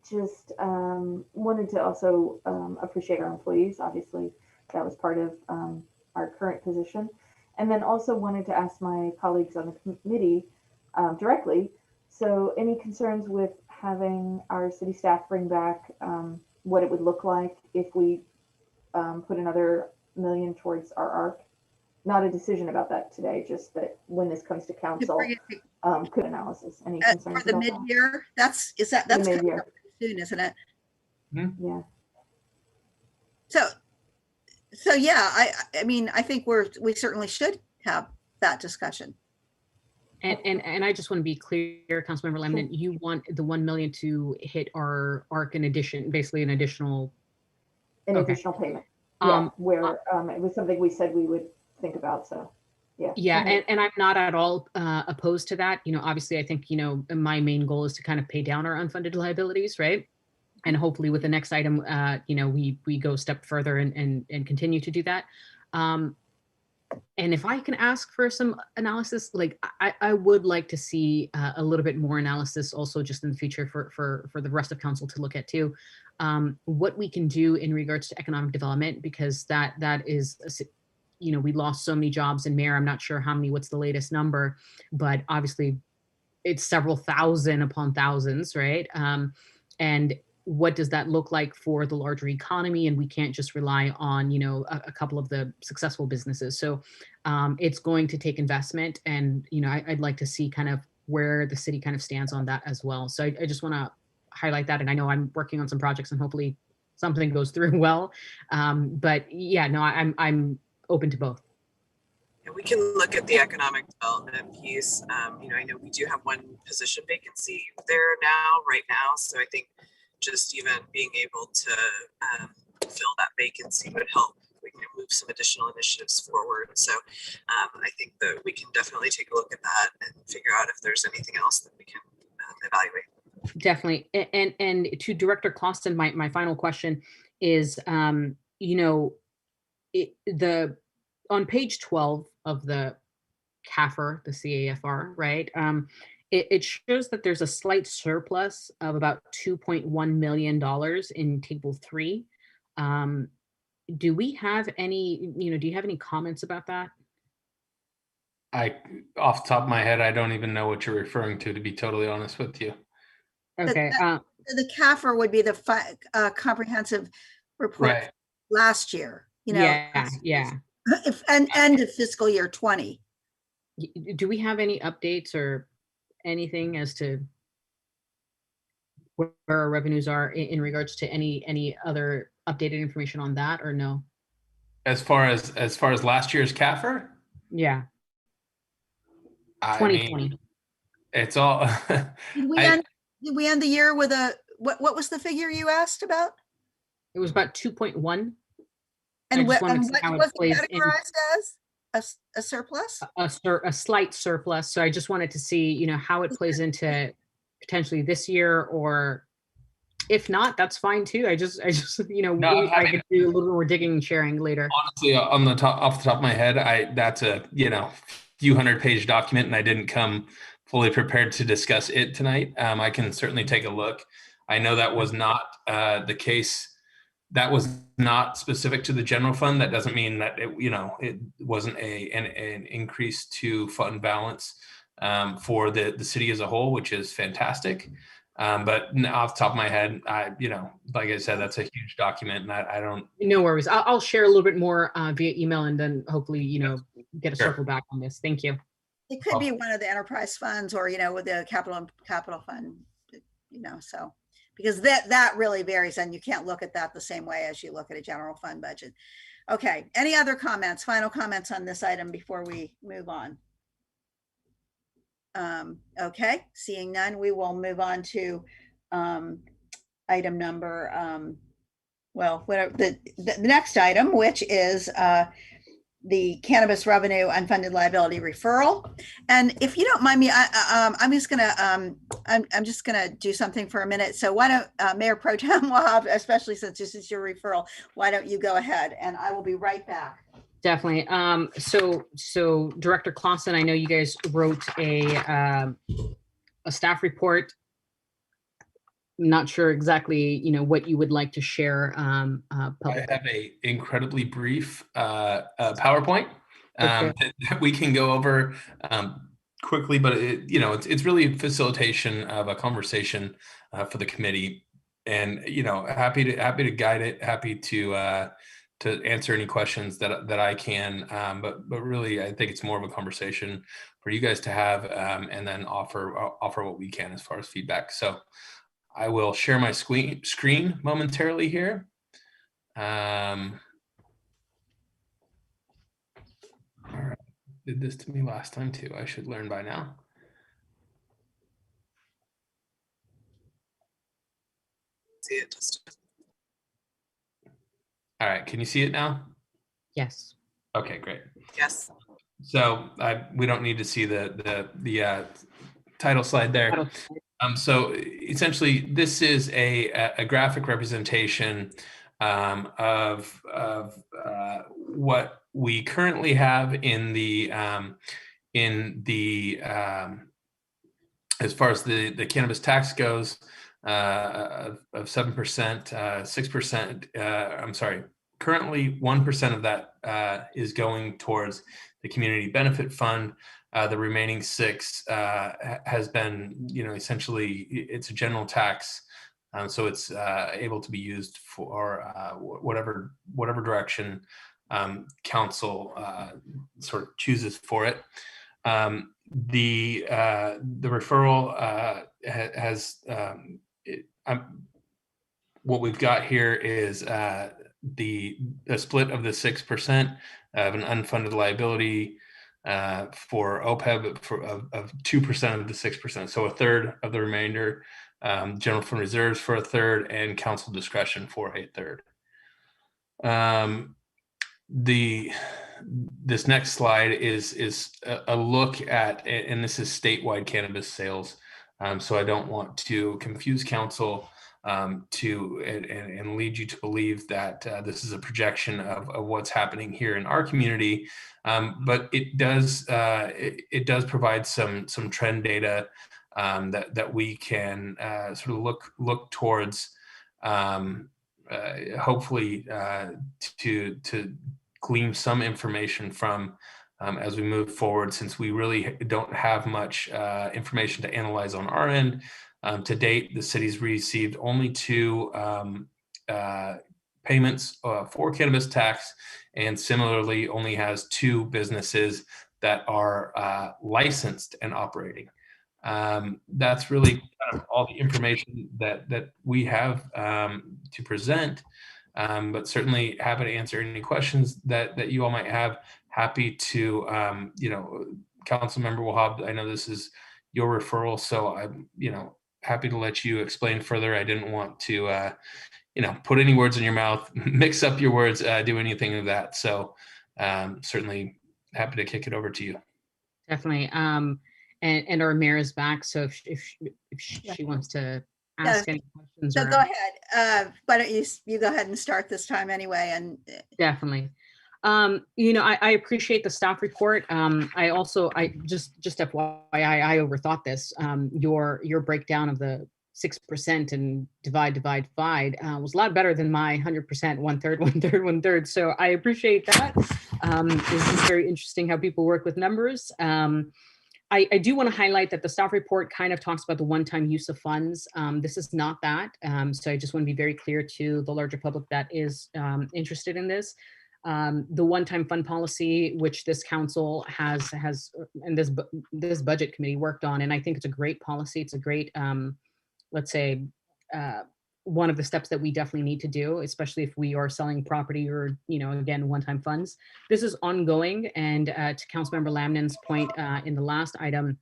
Just wanted to also appreciate our employees. Obviously, that was part of our current position. And then also wanted to ask my colleagues on the committee directly. So any concerns with having our city staff bring back what it would look like if we put another $1 million towards our ARC? Not a decision about that today, just that when this comes to council, could analysis. Any concerns for the mid-year? That's mid-year soon, isn't it? Mm-hmm. Yeah. So yeah, I mean, I think we certainly should have that discussion. And I just want to be clear, Councilmember Landon, you want the 1 million to hit our ARC in addition, basically an additional payment. Yeah, where it was something we said we would think about. So yeah. Yeah, and I'm not at all opposed to that. Obviously, I think my main goal is to kind of pay down our unfunded liabilities, right? And hopefully, with the next item, we go a step further and continue to do that. And if I can ask for some analysis, like I would like to see a little bit more analysis also just in the future for the rest of council to look at too, what we can do in regards to economic development, because that is, we lost so many jobs in Mayor. I'm not sure what's the latest number, but obviously it's several thousand upon thousands, right? And what does that look like for the larger economy? And we can't just rely on, a couple of the successful businesses. So it's going to take investment. And, I'd like to see kind of where the city kind of stands on that as well. So I just want to highlight that. And I know I'm working on some projects and hopefully something goes through well. But yeah, no, I'm open to both. And we can look at the economic development piece. I know we do have one position vacancy there right now. So I think just even being able to fill that vacancy would help. We can move some additional initiatives forward. So I think that we can definitely take a look at that and figure out if there's anything else that we can evaluate. Definitely. And to Director Clausen, my final question is, on page 12 of the Kafir, the CAFR, right? It shows that there's a slight surplus of about $2.1 million in table 3. Do we have any, do you have any comments about that? Off the top of my head, I don't even know what you're referring to be totally honest with you. Okay. The Kafir would be the comprehensive report Right. last year, Yeah. and end of fiscal year 20. Do we have any updates or anything as to where our revenues are in regards to any other updated information on that, or no? As far as last year's Kafir? Yeah. I 2020. mean, it's all. Did we end the year with what was the figure you asked about? It was about 2.1. And what was it categorized as a surplus? A slight surplus. So I just wanted to see, how it plays into potentially this year, or if not, that's fine too. I just I could do a little more digging and sharing later. Honestly, off the top of my head, that's a few 100-page document, and I didn't come fully prepared to discuss it tonight. I can certainly take a look. I know that was not the case. That was not specific to the general fund. That doesn't mean that it wasn't an increase to fund balance for the city as a whole, which is fantastic. But off the top of my head, like I said, that's a huge document, and I don't. No worries. I'll share a little bit more via email, and then hopefully, get a circle back on this. Thank you. It could be one of the enterprise funds, or with the capital fund, so. Because that really varies, and you can't look at that the same way as you look at a general fund budget. Okay, any other comments, final comments on this item before we move on? Okay, seeing none, we will move on to item number, the next item, which is the cannabis revenue unfunded liability referral. And if you don't mind me, I'm just gonna do something for a minute. So why don't Mayor Pro Tem Wahab, especially since this is your referral, why don't you go ahead, and I will be right back. Definitely. So Director Clausen, I know you guys wrote a staff report. I'm not sure exactly, what you would like to share. I have a incredibly brief PowerPoint that we can go over quickly, but it's really a facilitation of a conversation for the committee, and happy to guide it, happy to answer any questions that I can, but really I think it's more of a conversation for you guys to have, and then offer what we can as far as feedback. So I will share my screen momentarily here. All right. Did this to me last time too. I should learn by now. See it just. All right. Can you see it now? Yes. Okay, great. Yes. So we don't need to see the title slide there. So essentially, this is a graphic representation of what we currently have in the as far as the cannabis tax goes, of 7%, 6%. I'm sorry. Currently, 1% of that is going towards the community benefit fund. The remaining 6 has been, essentially, it's a general tax So it's able to be used for whatever direction council sort of chooses for it. The referral has what we've got here is the split of the 6% of an unfunded liability for OPEB of 2% of the 6%. So a third of the remainder, general fund reserves for a third, and council discretion for a third. This next slide is a look at, and this is statewide cannabis sales. So I don't want to confuse council and lead you to believe that this is a projection of what's happening here in our community, but it does provide some trend data that we can sort of look towards, hopefully to glean some information from as we move forward, since we really don't have much information to analyze on our end. To date, the city's received only 2 payments for cannabis tax, and similarly only has 2 businesses that are licensed and operating. That's really kind of all the information that we have to present, but certainly happy to answer any questions that you all might have. Happy to, Councilmember Wahab, I know this is your referral, so I'm, happy to let you explain further. I didn't want to, put any words in your mouth, mix up your words, do anything of that. So certainly happy to kick it over to you. Definitely. And our mayor is back, so if she wants to ask any questions. So go ahead. Why don't you go ahead and start this time anyway? And definitely. I appreciate the staff report. I just FYI, I overthought this. Your breakdown of the 6% and divide was a lot better than my 100%, one third. So I appreciate that. This is very interesting how people work with numbers. I do want to highlight that the staff report kind of talks about the one-time use of funds. This is not that. So I just want to be very clear to the larger public that is interested in this. The one-time fund policy, which this council has and this budget committee worked on, and I think it's a great policy. It's a great, let's say, one of the steps that we definitely need to do, especially if we are selling property or, again, one-time funds. This is ongoing, and to Councilmember Landon's point in the last item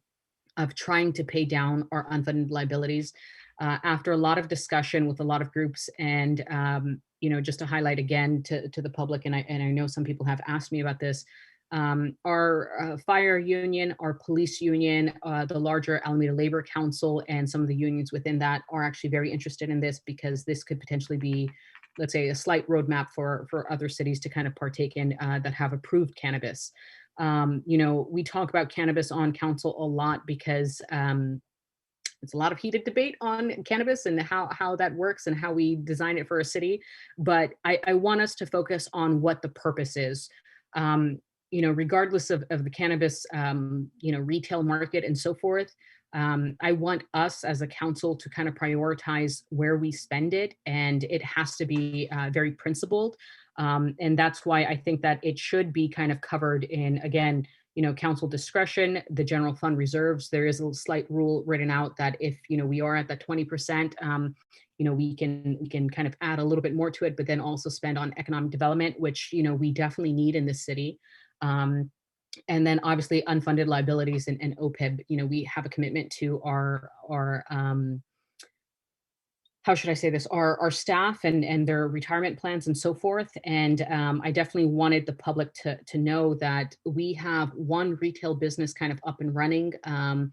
of trying to pay down our unfunded liabilities, after a lot of discussion with a lot of groups, and just to highlight again to the public, and I know some people have asked me about this, our fire union, our police union, the larger Alameda Labor Council, and some of the unions within that are actually very interested in this, because this could potentially be, let's say, a slight roadmap for other cities to kind of partake in that have approved cannabis. We talk about cannabis on council a lot because it's a lot of heated debate on cannabis and how that works and how we design it for a city. But I want us to focus on what the purpose is. Regardless of the cannabis, retail market and so forth, I want us as a council to kind of prioritize where we spend it, and it has to be very principled. And that's why I think that it should be kind of covered in, again, council discretion, the general fund reserves. There is a slight rule written out that if, we are at that 20%, we can kind of add a little bit more to it, but then also spend on economic development, which, we definitely need in this city. And then obviously unfunded liabilities and OPEB, we have a commitment to our how should I say this, our staff and their retirement plans and so forth. And I definitely wanted the public to know that we have one retail business kind of up and running. And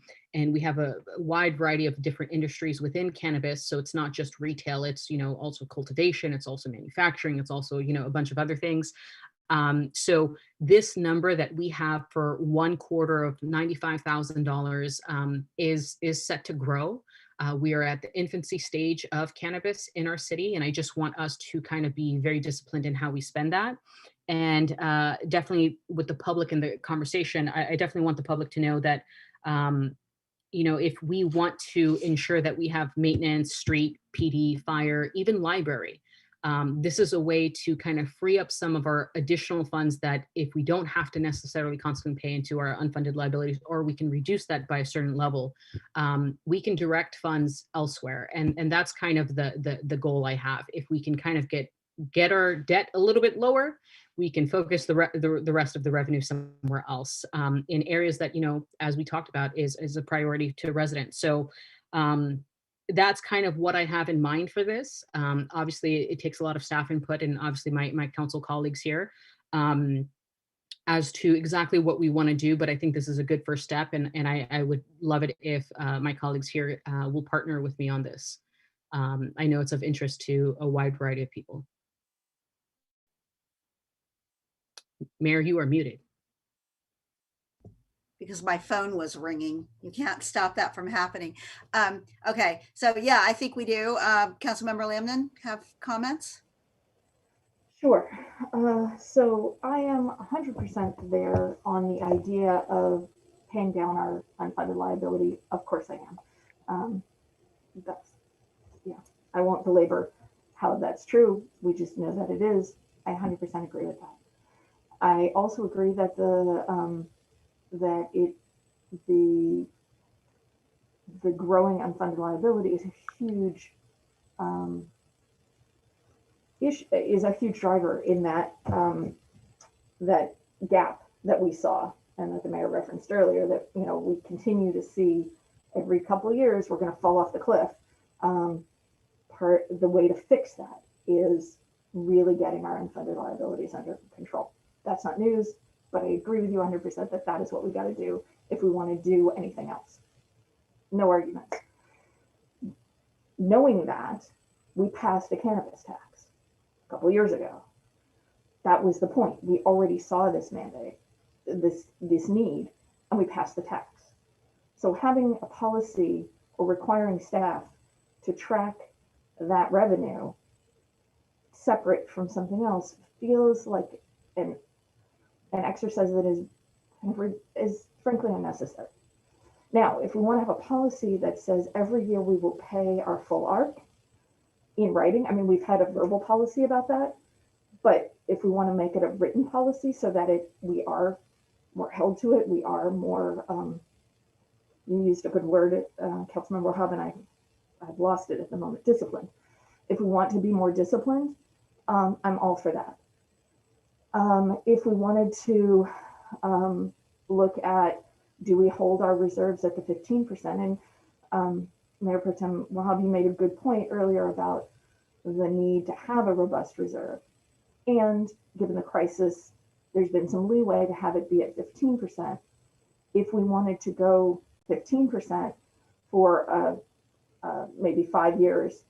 we have a wide variety of different industries within cannabis. So it's not just retail, it's, also cultivation, it's also manufacturing, it's also, a bunch of other things. So this number that we have for 1/4 of $95,000 is set to grow. We are at the infancy stage of cannabis in our city, and I just want us to kind of be very disciplined in how we spend that. And definitely with the public in the conversation, I definitely want the public to know that, if we want to ensure that we have maintenance, street, PD, fire, even library, this is a way to kind of free up some of our additional funds that if we don't have to necessarily constantly pay into our unfunded liabilities, or we can reduce that by a certain level, we can direct funds elsewhere. And that's kind of the goal I have. If we can kind of get our debt a little bit lower, we can focus the rest of the revenue somewhere else, in areas that, as we talked about, is a priority to residents. So that's kind of what I have in mind for this. Obviously, it takes a lot of staff input, and obviously my council colleagues here, as to exactly what we want to do. But I think this is a good first step, and I would love it if my colleagues here will partner with me on this. I know it's of interest to a wide variety of people. Mayor, you are muted. Because my phone was ringing. You can't stop that from happening. Okay, so yeah, I think we do. Councilmember Landon, have comments? Sure. So I am 100% there on the idea of paying down our unfunded liability. Of course I am. I won't belabor how that's true. We just know that it is. I 100% agree with that. I also agree that the growing unfunded liability is a huge is a huge driver in that that gap that we saw, and that the mayor referenced earlier, that we continue to see every couple of years we're going to fall off the cliff. The way to fix that is really getting our unfunded liabilities under control. That's not news, but I agree with you 100% that that is what we got to do if we want to do anything else. No argument. Knowing that, we passed a cannabis tax a couple of years ago. That was the point. We already saw this mandate, this need, and we passed the tax. So having a policy or requiring staff to track that revenue separate from something else feels like an exercise that is frankly unnecessary. Now, if we want to have a policy that says every year we will pay our full ARC in writing, I mean, we've had a verbal policy about that, but if we want to make it a written policy so that we are more held to it, we are more, you used a good word, Councilmember Wahab, and I've lost it at the moment, disciplined. If we want to be more disciplined, I'm all for that. If we wanted to look at, do we hold our reserves at the 15%? And Mayor Pro Tem Wahab, you made a good point earlier about the need to have a robust reserve. And given the crisis, there's been some leeway to have it be at 15%. If we wanted to go 15% for maybe 5 years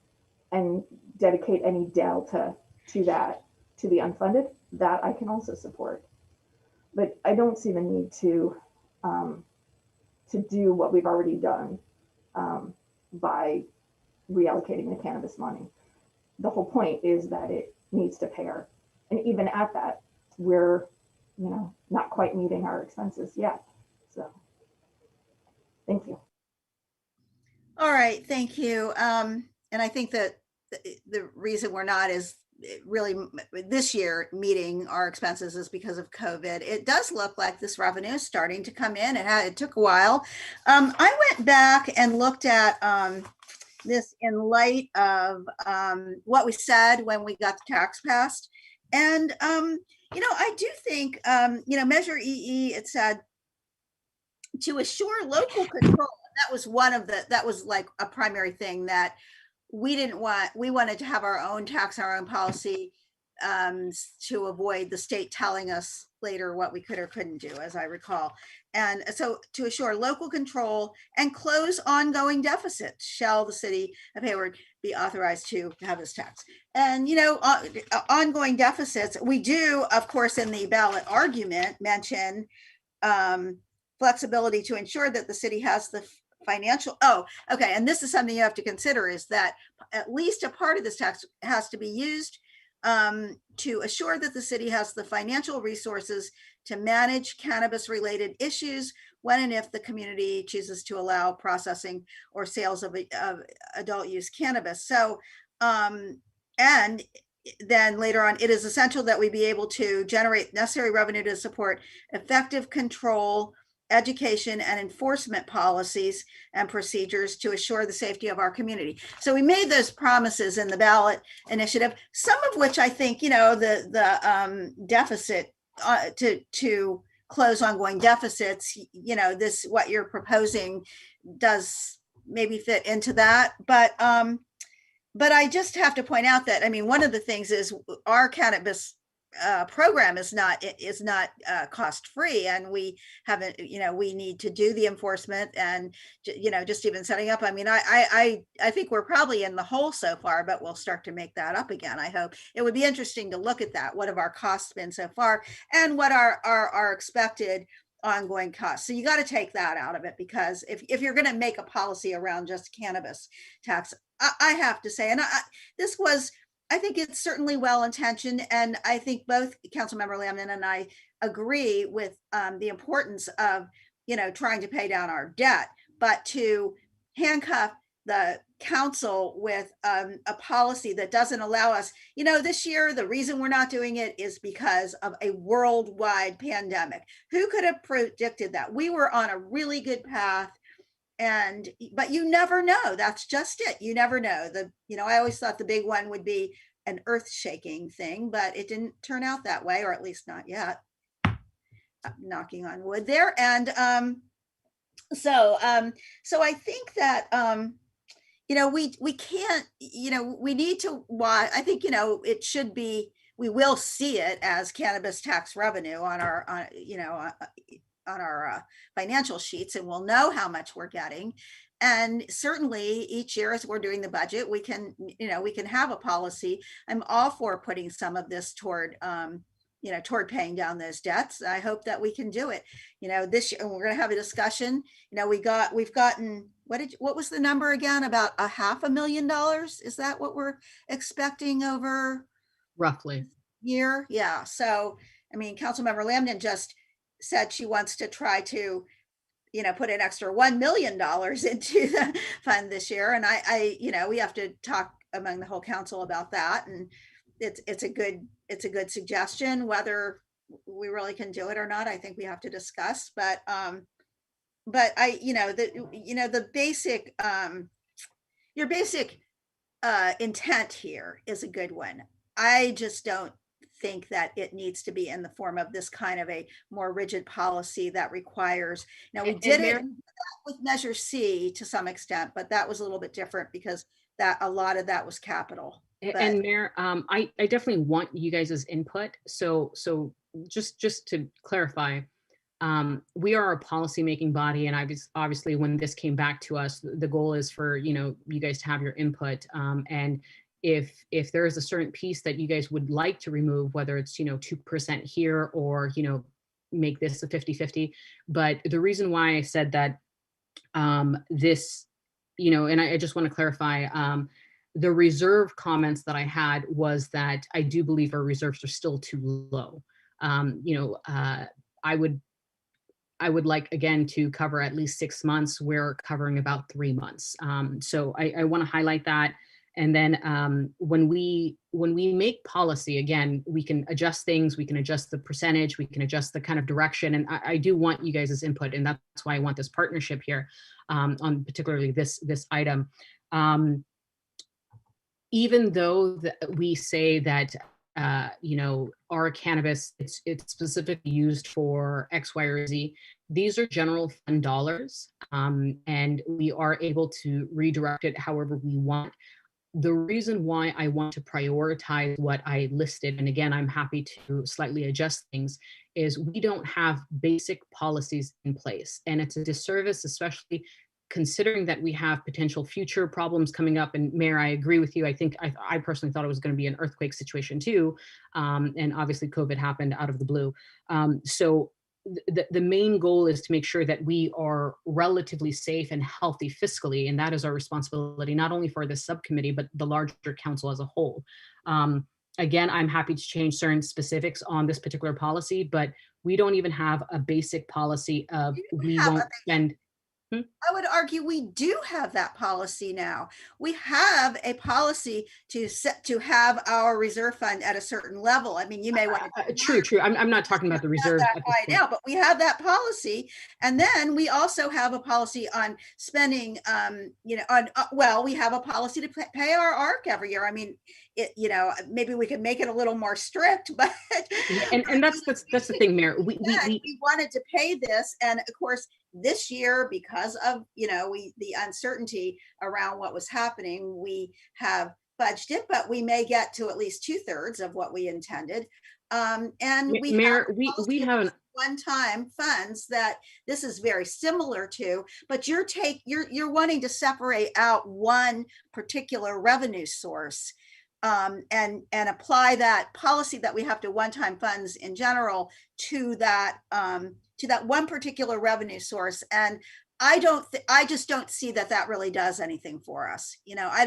and dedicate any delta to that, to the unfunded, that I can also support. But I don't see the need to do what we've already done by reallocating the cannabis money. The whole point is that it needs to pair. And even at that, we're not quite meeting our expenses yet. So thank you. All right, thank you. And I think that the reason we're not is really this year meeting our expenses is because of COVID. It does look like this revenue is starting to come in. It took a while. I went back and looked at this in light of what we said when we got the tax passed. And, I do think, Measure EE, it said to assure local control. That was that was like a primary thing that we didn't want. We wanted to have our own tax, our own policy to avoid the state telling us later what we could or couldn't do, as I recall. And so to assure local control and close ongoing deficits, shall the city of Hayward be authorized to have this tax? And, ongoing deficits, we do, of course, in the ballot argument mention flexibility to ensure that the city has the financial, and this is something you have to consider, is that at least a part of this tax has to be used to assure that the city has the financial resources to manage cannabis related issues when and if the community chooses to allow processing or sales of adult use cannabis. So, and then later on, it is essential that we be able to generate necessary revenue to support effective control, education, and enforcement policies and procedures to assure the safety of our community. So we made those promises in the ballot initiative, some of which I think, the deficit to close ongoing deficits, what you're proposing does maybe fit into that. But I just have to point out that, I mean, one of the things is our cannabis program is not cost free, and we haven't, we need to do the enforcement and, just even setting up. I mean, I think we're probably in the hole so far, but we'll start to make that up again. I hope. It would be interesting to look at that. What have our costs been so far, and what are our expected ongoing costs? So you got to take that out of it, because if you're going to make a policy around just cannabis tax, I have to say, and I think it's certainly well-intentioned, and I think both Councilmember Landon and I agree with the importance of, trying to pay down our debt, but to handcuff the council with a policy that doesn't allow us, this year, the reason we're not doing it is because of a worldwide pandemic. Who could have predicted that? We were on a really good path. But you never know. That's just it. You never know. I always thought the big one would be an earth-shaking thing, but it didn't turn out that way, or at least not yet. Knocking on wood there. And so I think that we can't, we need to watch. I think it should be. We will see it as cannabis tax revenue on our on our financial sheets, and we'll know how much we're getting. And certainly each year as we're doing the budget, we can have a policy. I'm all for putting some of this toward paying down those debts. I hope that we can do it. This year, and we're going to have a discussion. We've gotten, what was the number again? About $500,000. Is that what we're expecting over Roughly year? Yeah. So, I mean, Councilmember Landon just said she wants to try to, put an extra $1 million into the fund this year. And I we have to talk among the whole council about that. And it's a good suggestion. Whether we really can do it or not, I think we have to discuss. But the basic, your basic intent here is a good one. I just don't think that it needs to be in the form of this kind of a more rigid policy that requires. Now, we did it with Measure C to some extent, but that was a little bit different because that a lot of that was capital. And Mayor, I definitely want you guys' input. So just to clarify, we are a policy-making body, and obviously when this came back to us, the goal is for you guys to have your input. And if there is a certain piece that you guys would like to remove, whether it's 2% here or make this a 50-50. But the reason why I said that this, and I just want to clarify, the reserve comments that I had was that I do believe our reserves are still too low. I would like, again, to cover at least 6 months. We're covering about 3 months. So I want to highlight that. And then when we make policy, again, we can adjust things, we can adjust the percentage, we can adjust the kind of direction. And I do want you guys' input. And that's why I want this partnership here on particularly this item. Even though we say that, our cannabis, it's specifically used for X, Y, or Z, these are general fund dollars, and we are able to redirect it however we want. The reason why I want to prioritize what I listed, and again, I'm happy to slightly adjust things, is we don't have basic policies in place. And it's a disservice, especially considering that we have potential future problems coming up. And Mayor, I agree with you. I think I personally thought it was going to be an earthquake situation too. And obviously COVID happened out of the blue. So the main goal is to make sure that we are relatively safe and healthy fiscally. And that is our responsibility, not only for the subcommittee, but the larger council as a whole. Again, I'm happy to change certain specifics on this particular policy, but We don't even have a basic policy of we have a won't spend. I would argue we do have that policy now. We have a policy to have our reserve fund at a certain level. I mean, you may want to True. I'm not talking about the reserve that at this high point. now, but we have that policy. And then we also have a policy on spending, we have a policy to pay our ARC every year. I mean, maybe we could make it a little more strict, but and that's the thing, Mayor. We wanted to pay this, and of course, this year, because of the uncertainty around what was happening, we have budgeted, but we may get to at least 2/3 of what we intended. And Mayor, we have an one-time funds that this is very similar to, but you're wanting to separate out one particular revenue source and apply that policy that we have to one-time funds in general to that one particular revenue source. And I just don't see that really does anything for us. I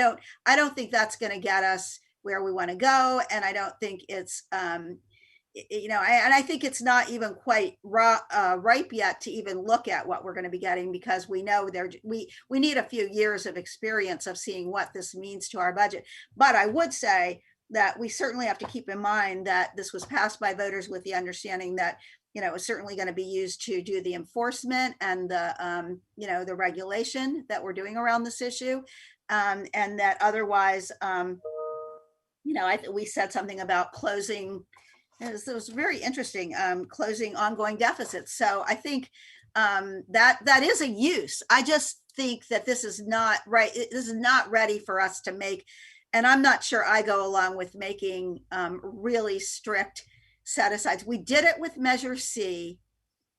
don't think that's going to get us where we want to go. And I don't think it's, I think it's not even quite ripe yet to even look at what we're going to be getting, because we know we need a few years of experience of seeing what this means to our budget. But I would say that we certainly have to keep in mind that this was passed by voters with the understanding that it was certainly going to be used to do the enforcement and the regulation that we're doing around this issue, and that otherwise, we said something about closing. It was very interesting, closing ongoing deficits. So I think that is a use. I just think that this is not right. This is not ready for us to make. And I'm not sure I go along with making really strict set asides. We did it with Measure C,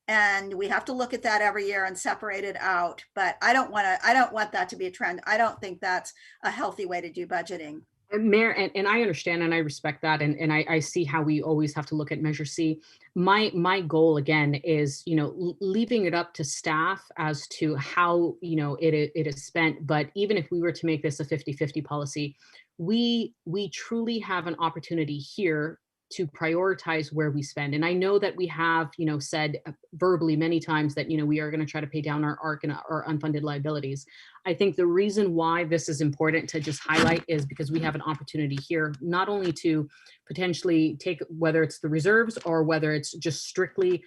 and we have to look at that every year and separate it out. But I don't want that to be a trend. I don't think that's a healthy way to do budgeting. Mayor, and I understand and I respect that, and I see how we always have to look at Measure C. My goal again is leaving it up to staff as to how it is spent. But even if we were to make this a 50-50 policy, we truly have an opportunity here to prioritize where we spend. And I know that we have said verbally many times that we are going to try to pay down our ARC and our unfunded liabilities. I think the reason why this is important to just highlight is because we have an opportunity here, not only to potentially take, whether it's the reserves or whether it's just strictly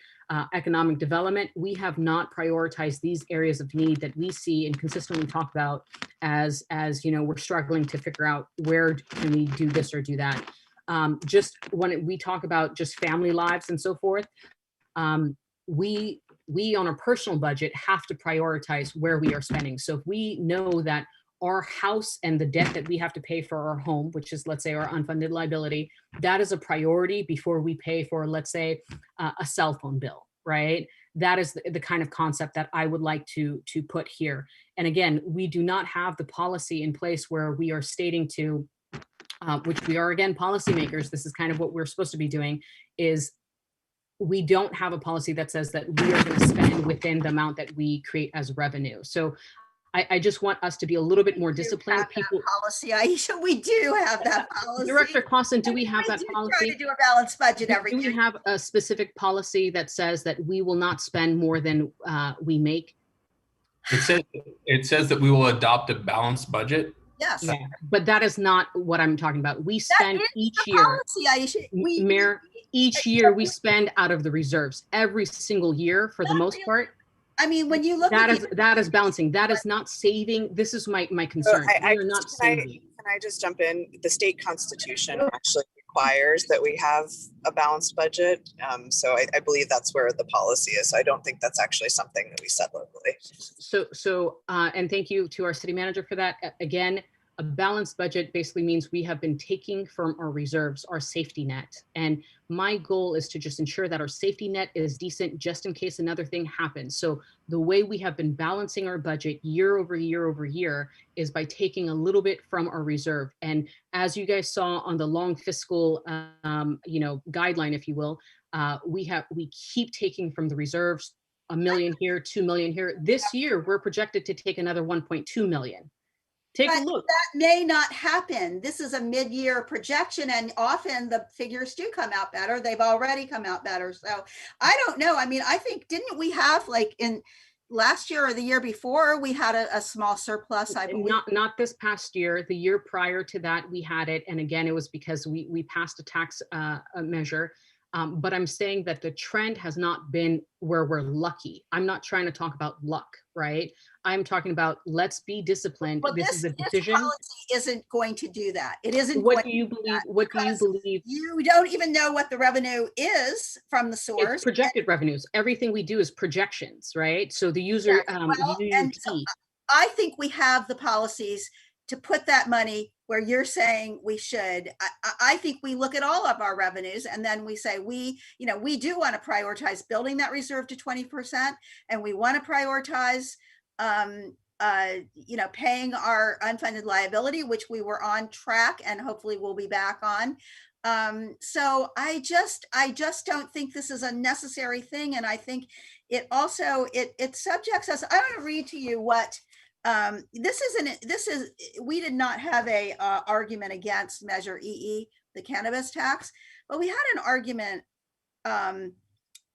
economic development, we have not prioritized these areas of need that we see and consistently talk about as we're struggling to figure out where can we do this or do that. Just when we talk about just family lives and so forth, we on a personal budget have to prioritize where we are spending. So if we know that our house and the debt that we have to pay for our home, which is, let's say, our unfunded liability, that is a priority before we pay for, let's say, a cell phone bill, right? That is the kind of concept that I would like to put here. And again, we do not have the policy in place where we are stating to which we are, again, policymakers. This is kind of what we're supposed to be doing, is we don't have a policy that says that we are going to spend within the amount that we create as revenue. So I just want us to be a little bit more disciplined. People policy, Aisha, we do have that policy. Director Clausen, do we have that policy? Try to do a balanced budget every year. Do we have a specific policy that says that we will not spend more than we make? It says that we will adopt a balanced budget. Yes. Yeah, but that is not what I'm talking about. We spend each year, Mayor, each year we spend out of the reserves every single year for the most part. I mean, when you look at that is balancing. That is not saving. This is my concern. We are not saving. Can I just jump in? The state constitution actually requires that we have a balanced budget. So I believe that's where the policy is. So I don't think that's actually something that we set locally. So and thank you to our city manager for that. Again, a balanced budget basically means we have been taking from our reserves, our safety net. And my goal is to just ensure that our safety net is decent just in case another thing happens. So the way we have been balancing our budget year over year over year is by taking a little bit from our reserve. And as you guys saw on the long fiscal, guideline, if you will, we keep taking from the reserves, $1 million here, $2 million here. This year, we're projected to take another 1.2 million. take a But look. that may not happen. This is a mid-year projection, and often the figures do come out better. They've already come out better. So I don't know. I mean, I think, didn't we have, like, in last year or the year before, we had a small surplus, I believe. Not this past year. The year prior to that, we had it. And again, it was because we passed a tax measure. But I'm saying that the trend has not been where we're lucky. I'm not trying to talk about luck, right? I'm talking about, let's be disciplined. Well, This is a this decision. policy isn't going to do that. It isn't. What going do you to do believe? that What do you because believe? You don't even know what the revenue is from the source. It's projected revenues. Everything we do is projections, right? So the user, Yes, well, and so UUP, I think we have the policies to put that money where you're saying we should. I think we look at all of our revenues and then we say, we do want to prioritize building that reserve to 20%, and we want to prioritize, paying our unfunded liability, which we were on track and hopefully we'll be back on. So I just don't think this is a necessary thing. And I think it also, it subjects us. I want to read to you what, we did not have a argument against Measure EE, the cannabis tax, but we had an argument,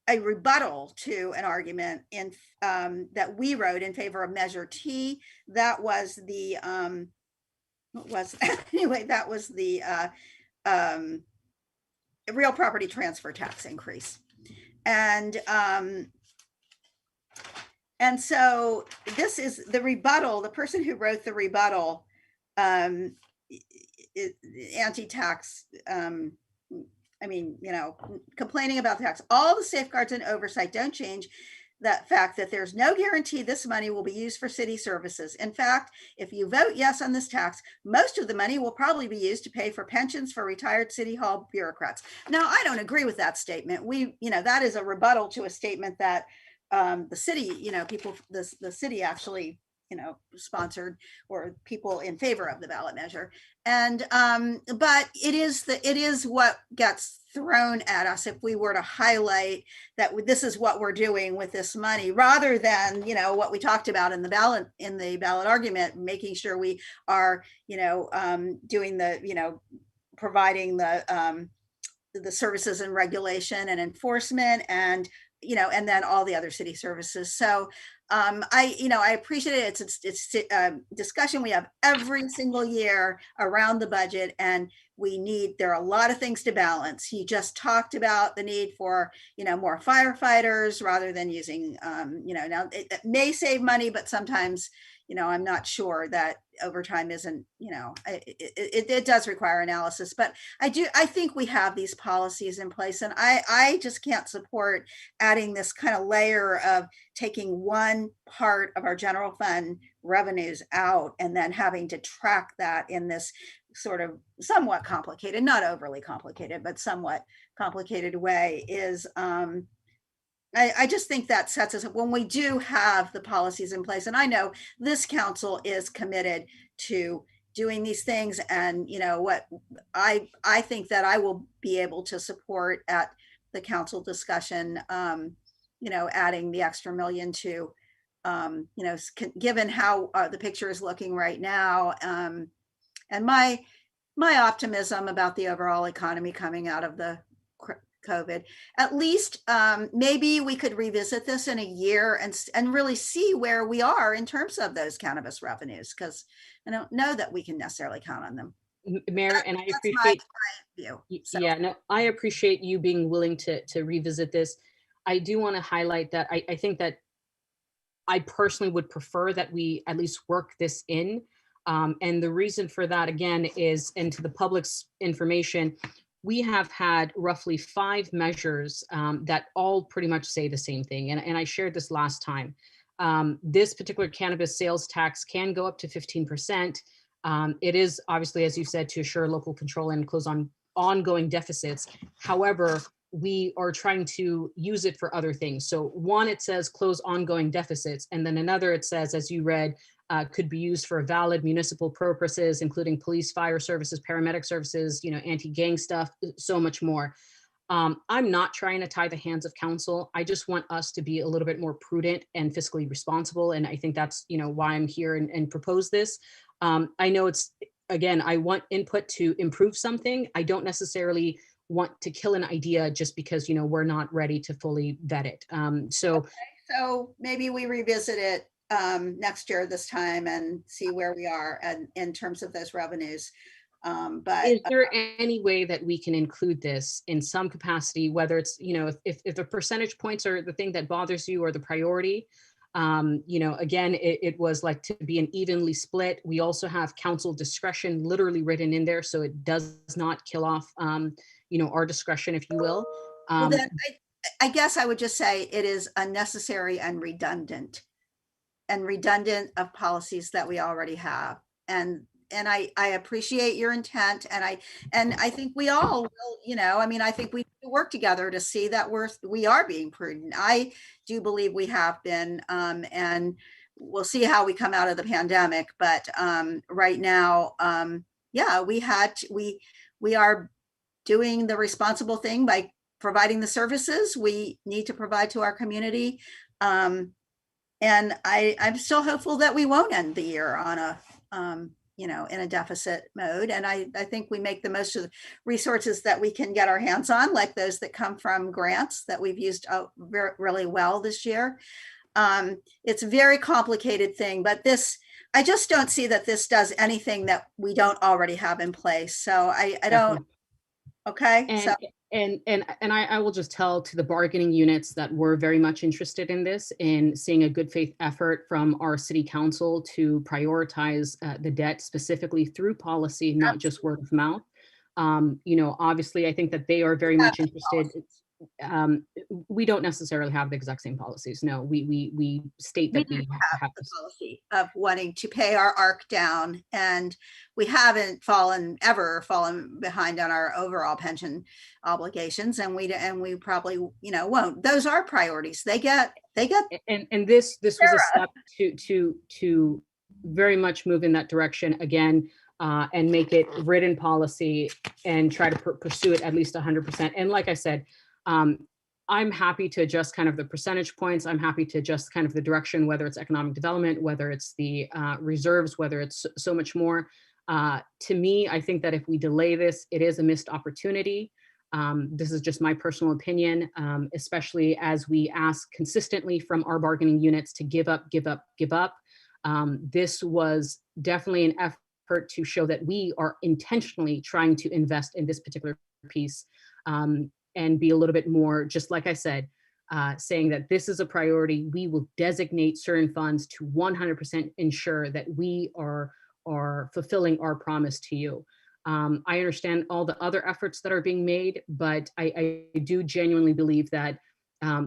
a rebuttal to an argument in that we wrote in favor of Measure T. That was the real property transfer tax increase. And so this is the rebuttal. The person who wrote the rebuttal, anti-tax, complaining about the tax. All the safeguards and oversight don't change that fact that there's no guarantee this money will be used for city services. In fact, if you vote yes on this tax, most of the money will probably be used to pay for pensions for retired city hall bureaucrats. Now, I don't agree with that statement. That is a rebuttal to a statement that the city, the city actually, sponsored, or people in favor of the ballot measure. And but it is what gets thrown at us if we were to highlight that this is what we're doing with this money, rather than what we talked about in the ballot argument, making sure we are doing the providing the services and regulation and enforcement, and then all the other city services. So I appreciate it. It's a discussion we have every single year around the budget, and there are a lot of things to balance. You just talked about the need for, more firefighters rather than using, now it may save money, but sometimes, I'm not sure that overtime isn't, it does require analysis, but I think we have these policies in place, and I just can't support adding this kind of layer of taking one part of our general fund revenues out and then having to track that in this sort of somewhat complicated, not overly complicated, but somewhat complicated way is, I just think that sets us up when we do have the policies in place. And I know this council is committed to doing these things. And what I think that I will be able to support at the council discussion, adding the extra $1 million to, given how the picture is looking right now, and my optimism about the overall economy coming out of the COVID. At least maybe we could revisit this in a year and really see where we are in terms of those cannabis revenues, because I don't know that we can necessarily count on them. Mayor, and I appreciate my view. So. Yeah, no, I appreciate you being willing to revisit this. I do want to highlight that I think that I personally would prefer that we at least work this in. And the reason for that, again, is, and to the public's information, we have had roughly 5 measures that all pretty much say the same thing. And I shared this last time. This particular cannabis sales tax can go up to 15%. It is obviously, as you said, to assure local control and close on ongoing deficits. However, we are trying to use it for other things. So one, it says close ongoing deficits. And then another, it says, as you read, could be used for valid municipal purposes, including police, fire services, paramedic services, anti-gang stuff, so much more. I'm not trying to tie the hands of council. I just want us to be a little bit more prudent and fiscally responsible. And I think that's, why I'm here and propose this. I know again, I want input to improve something. I don't necessarily want to kill an idea just because, we're not ready to fully vet it. So maybe we revisit it next year this time and see where we are and in terms of those revenues. But is there any way that we can include this in some capacity, whether it's, if the percentage points are the thing that bothers you or the priority? Again, it was like to be an evenly split. We also have council discretion literally written in there, so it does not kill off, our discretion, if you will. well, then I guess I would just say it is unnecessary and redundant of policies that we already have. And I appreciate your intent. And I think we all will, I think we work together to see that we are being prudent. I do believe we have been, and we'll see how we come out of the pandemic. But right now, yeah, we are doing the responsible thing by providing the services we need to provide to our community. And I'm still hopeful that we won't end the year on a, in a deficit mode. And I think we make the most of the resources that we can get our hands on, like those that come from grants that we've used really well this year. It's a very complicated thing, but I just don't see that this does anything that we don't already have in place. So I don't, okay. And I will just tell to the bargaining units that we're very much interested in this, in seeing a good faith effort from our city council to prioritize the debt specifically through policy, not just word of mouth. Obviously, I think that they are very much interested. We don't necessarily have the exact same policies. No, we state that we have the policy of wanting to pay our ARC down, and we haven't ever fallen behind on our overall pension obligations, and we probably won't. Those are priorities. They get and this was a step to very much move in that direction again. And make it written policy and try to pursue it at least 100%. And like I said, I'm happy to adjust kind of the percentage points. I'm happy to adjust kind of the direction, whether it's economic development, whether it's the reserves, whether it's so much more. To me, I think that if we delay this, it is a missed opportunity. This is just my personal opinion, especially as we ask consistently from our bargaining units to give up, give up, give up. This was definitely an effort to show that we are intentionally trying to invest in this particular piece. And be a little bit more, just like I said, saying that this is a priority. We will designate certain funds to 100% ensure that we are fulfilling our promise to you. I understand all the other efforts that are being made, but I do genuinely believe that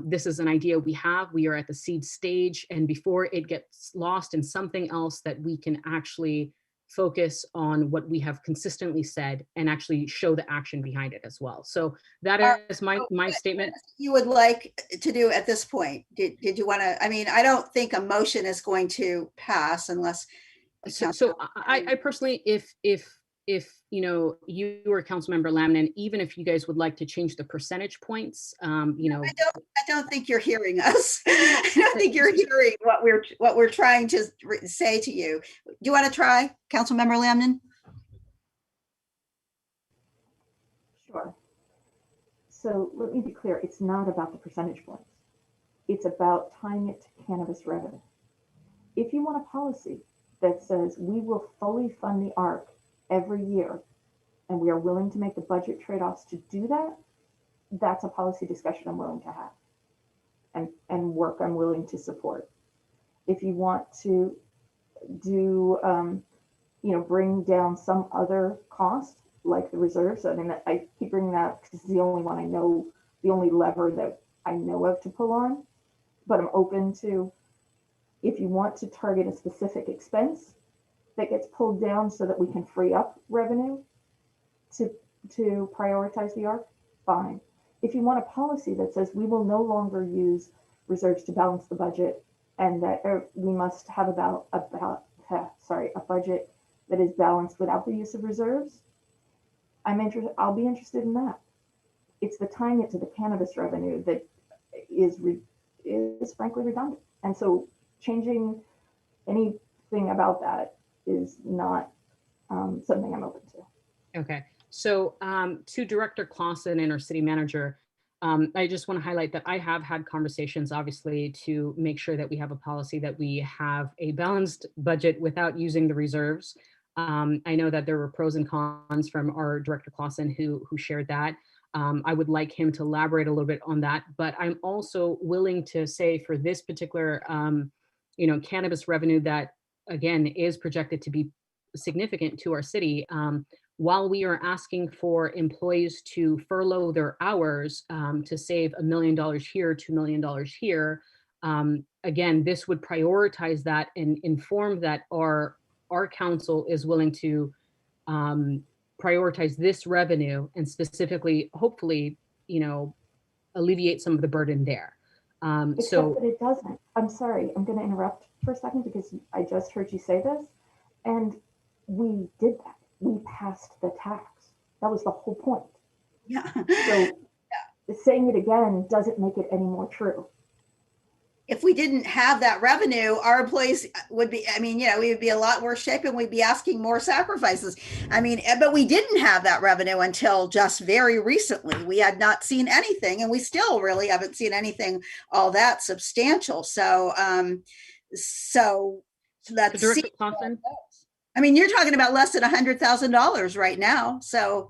this is an idea we have. We are at the seed stage, and before it gets lost in something else, that we can actually focus on what we have consistently said and actually show the action behind it as well. So that is my statement. You would like to do at this point? Did you want to? I mean, I don't think a motion is going to pass unless. So I personally, if you or Councilmember Landon, even if you guys would like to change the percentage points, I don't think you're hearing us. I don't think you're hearing what we're trying to say to you. Do you want to try, Councilmember Landon? Sure. So let me be clear. It's not about the percentage points. It's about tying it to cannabis revenue. If you want a policy that says we will fully fund the ARC every year, and we are willing to make the budget trade-offs to do that, that's a policy discussion I'm willing to have and work I'm willing to support. If you want to do, bring down some other cost like the reserves, I mean, I keep bringing that up because it's the only one I know, the only lever that I know of to pull on, but I'm open to, if you want to target a specific expense that gets pulled down so that we can free up revenue to prioritize the ARC, fine. If you want a policy that says we will no longer use reserves to balance the budget, and that we must have a budget that is balanced without the use of reserves, I'll be interested in that. it's the tying it to the cannabis revenue that is frankly redundant. And so changing anything about that is not something I'm open to. Okay, so to Director Clausen and our city manager, I just want to highlight that I have had conversations, obviously, to make sure that we have a policy that we have a balanced budget without using the reserves. I know that there were pros and cons from our Director Clausen who shared that. I would like him to elaborate a little bit on that, but I'm also willing to say for this particular, cannabis revenue that, again, is projected to be significant to our city. While we are asking for employees to furlough their hours to save $1 million here, $2 million here, again, this would prioritize that and inform that our council is willing to prioritize this revenue and specifically, hopefully, alleviate some of the burden there. Except that it doesn't. I'm sorry, I'm going to interrupt for a second because I just heard you say this, and we did that. We passed the tax. That was the whole point. Yeah. So saying it again doesn't make it any more true. If we didn't have that revenue, our employees would be, we would be a lot worse shape and we'd be asking more sacrifices. But we didn't have that revenue until just very recently. We had not seen anything, and we still really haven't seen anything all that substantial. So let's see. You're talking about less than $100,000 right now. So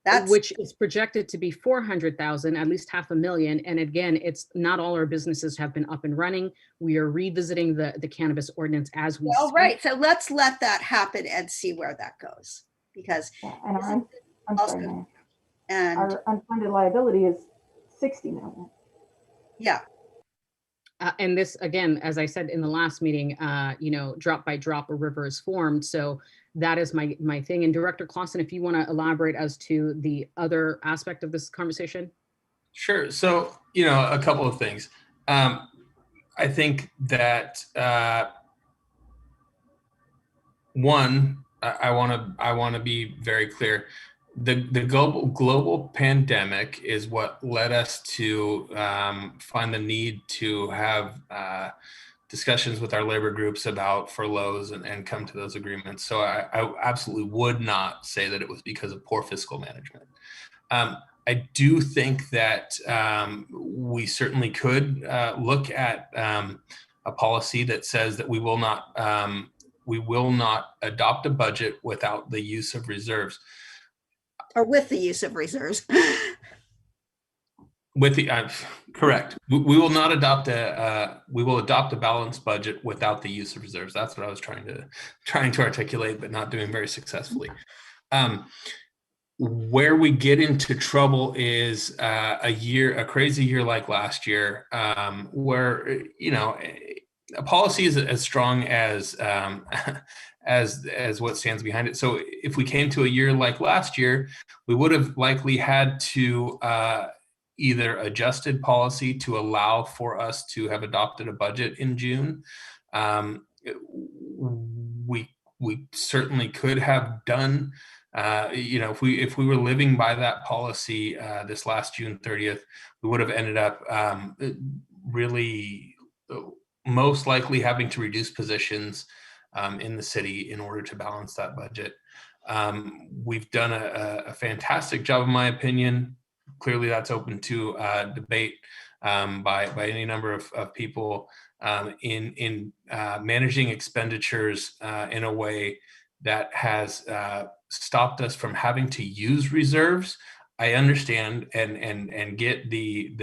that's which is projected to be 400,000, at least $500,000. And again, it's not all our businesses have been up and running. We are revisiting the cannabis ordinance as we speak. Right. So let's let that happen and see where that goes. Because and I'm sorry, Mayor. And our unfunded liability is 60 million. Yeah. And this, again, as I said in the last meeting, drop by drop, a river is formed. So that is my thing. And Director Clausen, if you want to elaborate as to the other aspect of this conversation. Sure. So, a couple of things. I think that one, I want to be very clear. The global pandemic is what led us to find the need to have discussions with our labor groups about furloughs and come to those agreements. So I absolutely would not say that it was because of poor fiscal management. I do think that we certainly could look at a policy that says that we will not adopt a budget without the use of reserves. Or with the use of reserves. With the correct, we will not adopt we will adopt a balanced budget without the use of reserves. That's what I was trying to articulate, but not doing very successfully. Where we get into trouble is a crazy year like last year, where a policy is as strong as what stands behind it. So if we came to a year like last year, we would have likely had to either adjusted policy to allow for us to have adopted a budget in June. We certainly could have done, if we were living by that policy this last June 30th, we would have ended up really most likely having to reduce positions in the city in order to balance that budget. We've done a fantastic job, in my opinion. Clearly, that's open to debate by any number of people in managing expenditures in a way that has stopped us from having to use reserves. I understand and get the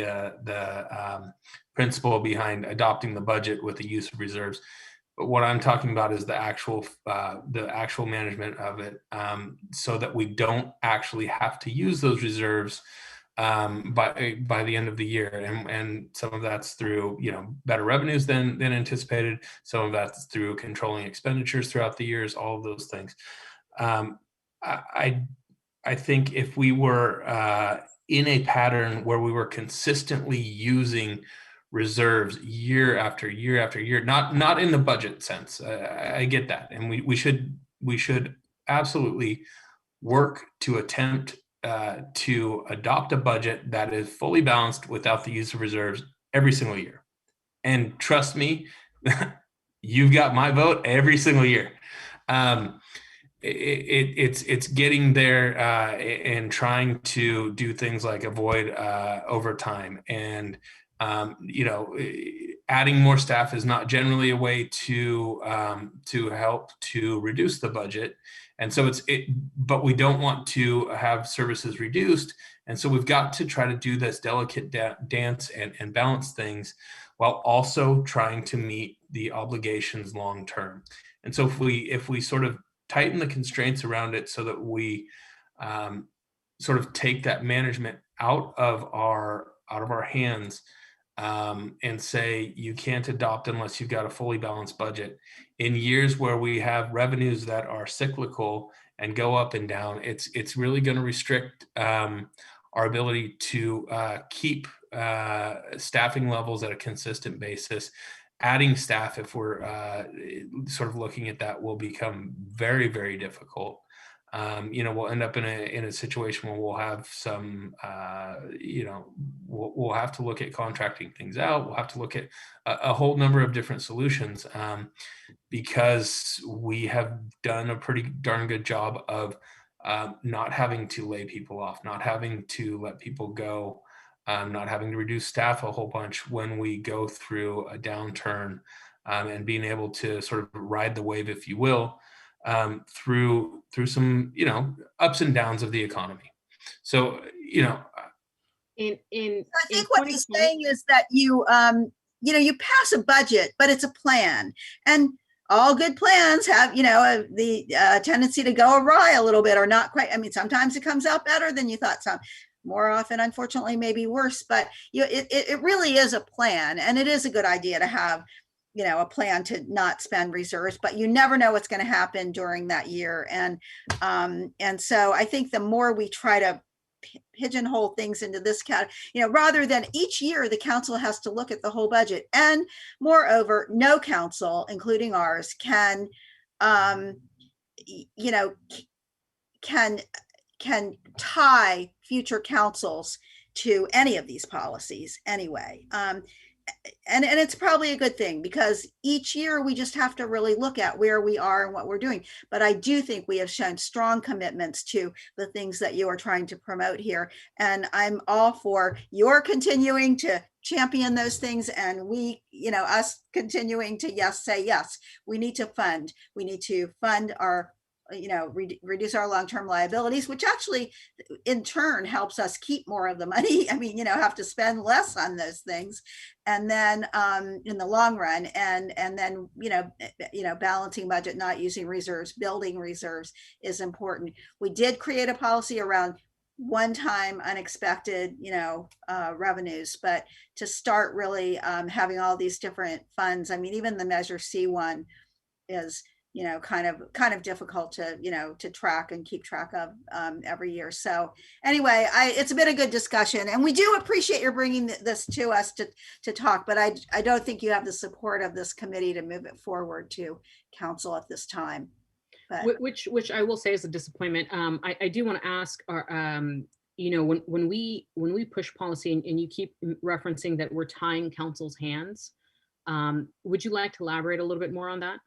principle behind adopting the budget with the use of reserves. But what I'm talking about is the actual management of it, so that we don't actually have to use those reserves by the end of the year. And some of that's through better revenues than anticipated. Some of that's through controlling expenditures throughout the years. All of those things. I think if we were in a pattern where we were consistently using reserves year after year after year, not in the budget sense. I get that, and we should absolutely work to attempt to adopt a budget that is fully balanced without the use of reserves every single year. And trust me, you've got my vote every single year. It's getting there and trying to do things like avoid overtime, and adding more staff is not generally a way to help to reduce the budget. And so but we don't want to have services reduced. And so we've got to try to do this delicate dance and balance things while also trying to meet the obligations long term. And so if we sort of tighten the constraints around it so that we sort of take that management out of our hands, and say you can't adopt unless you've got a fully balanced budget. In years where we have revenues that are cyclical and go up and down, it's really going to restrict our ability to keep staffing levels at a consistent basis. Adding staff, if we're sort of looking at that, will become very, very difficult. We'll end up in a situation where we'll have some, we'll have to look at contracting things out. We'll have to look at a whole number of different solutions, because we have done a pretty darn good job of not having to lay people off, not having to let people go, not having to reduce staff a whole bunch when we go through a downturn, and being able to sort of ride the wave, if you will, through some ups and downs of the economy. So I think what he's saying is that you pass a budget, but it's a plan, and all good plans have the tendency to go awry a little bit, or not quite. I mean, sometimes it comes out better than you thought. Some more often, unfortunately, maybe worse. But it really is a plan, and it is a good idea to have a plan to not spend reserves, but you never know what's going to happen during that year. And so I think the more we try to pigeonhole things into this category, rather than each year the council has to look at the whole budget. And moreover, no council, including ours, can tie future councils to any of these policies anyway. And it's probably a good thing, because each year we just have to really look at where we are and what we're doing. But I do think we have shown strong commitments to the things that you are trying to promote here. And I'm all for your continuing to champion those things, and we, us continuing to say yes. We need to fund our reduce our long-term liabilities, which actually in turn helps us keep more of the money. I mean, have to spend less on those things. And then in the long run, and then, balancing budget, not using reserves, building reserves is important. We did create a policy around one-time unexpected, revenues, but to start really having all these different funds. I mean, even the Measure C one is kind of difficult to track and keep track of every year. So anyway, it's been a good discussion, and we do appreciate your bringing this to us to talk, but I don't think you have the support of this committee to move it forward to council at this time. But which I will say is a disappointment. I do want to ask, when we push policy, and you keep referencing that we're tying council's hands, would you like to elaborate a little bit more on that?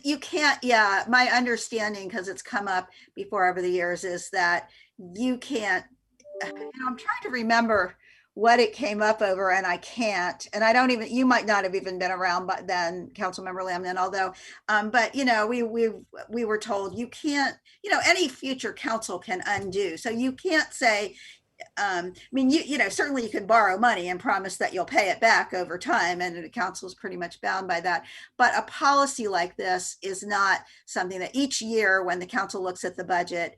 You can't, my understanding, because it's come up before over the years, is that you can't, I'm trying to remember what it came up over, and I can't, and I don't even, you might not have even been around but then, Councilmember Landon, although, but we were told you can't, any future council can undo. So you can't say, I mean, certainly you can borrow money and promise that you'll pay it back over time, and the council is pretty much bound by that. But a policy like this is not something that each year, when the council looks at the budget,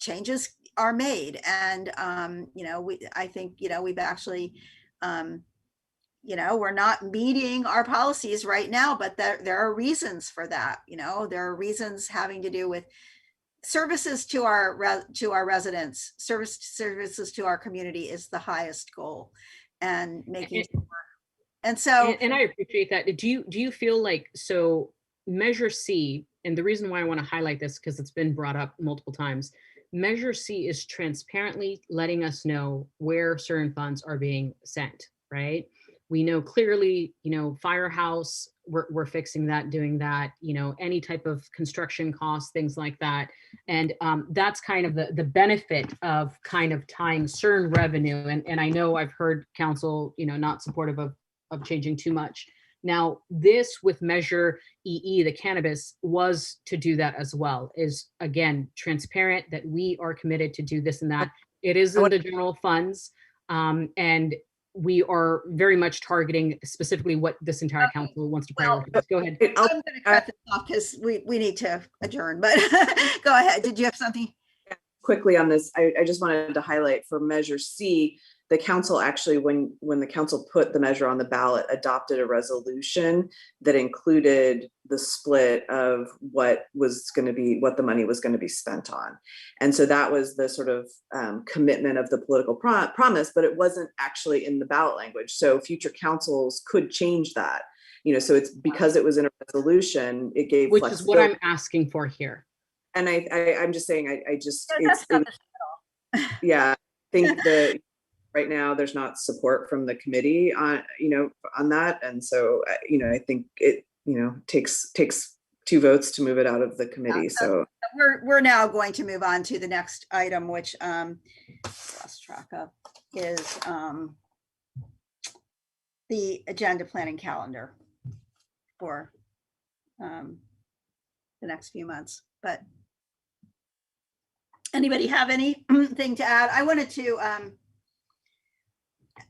changes are made. And, I think, we've actually, we're not meeting our policies right now, but there are reasons for that. There are reasons having to do with services to our residents, services to our community is the highest goal, and making sure. And so, and I appreciate that. Do you feel like, so Measure C, and the reason why I want to highlight this, because it's been brought up multiple times, Measure C is transparently letting us know where certain funds are being sent, right? We know clearly, Firehouse, we're fixing that, doing that, any type of construction costs, things like that. And that's kind of the benefit of kind of tying CERN revenue. And I know I've heard council, not supportive of changing too much. Now, this with Measure EE, the cannabis, was to do that as well, is again, transparent that we are committed to do this and that. It is in the general funds. And we are very much targeting specifically what this entire council wants to prioritize. Go ahead. I'm going to cut this off because we need to adjourn, but go ahead. Did you have something? Quickly on this, I just wanted to highlight for Measure C, the council actually, when the council put the measure on the ballot, adopted a resolution that included the split of what the money was going to be spent on. And so that was the sort of commitment of the political promise, but it wasn't actually in the ballot language. So future councils could change that, so it's because it was in a resolution, it gave which is what I'm asking for here. And I'm just saying, Yeah, yeah, I think that right now there's not support from the committee on, on that. And so, I think it, takes 2 votes to move it out of the committee. So we're now going to move on to the next item, which lost track of, is the agenda planning calendar for the next few months. But anybody have anything to add? I wanted to,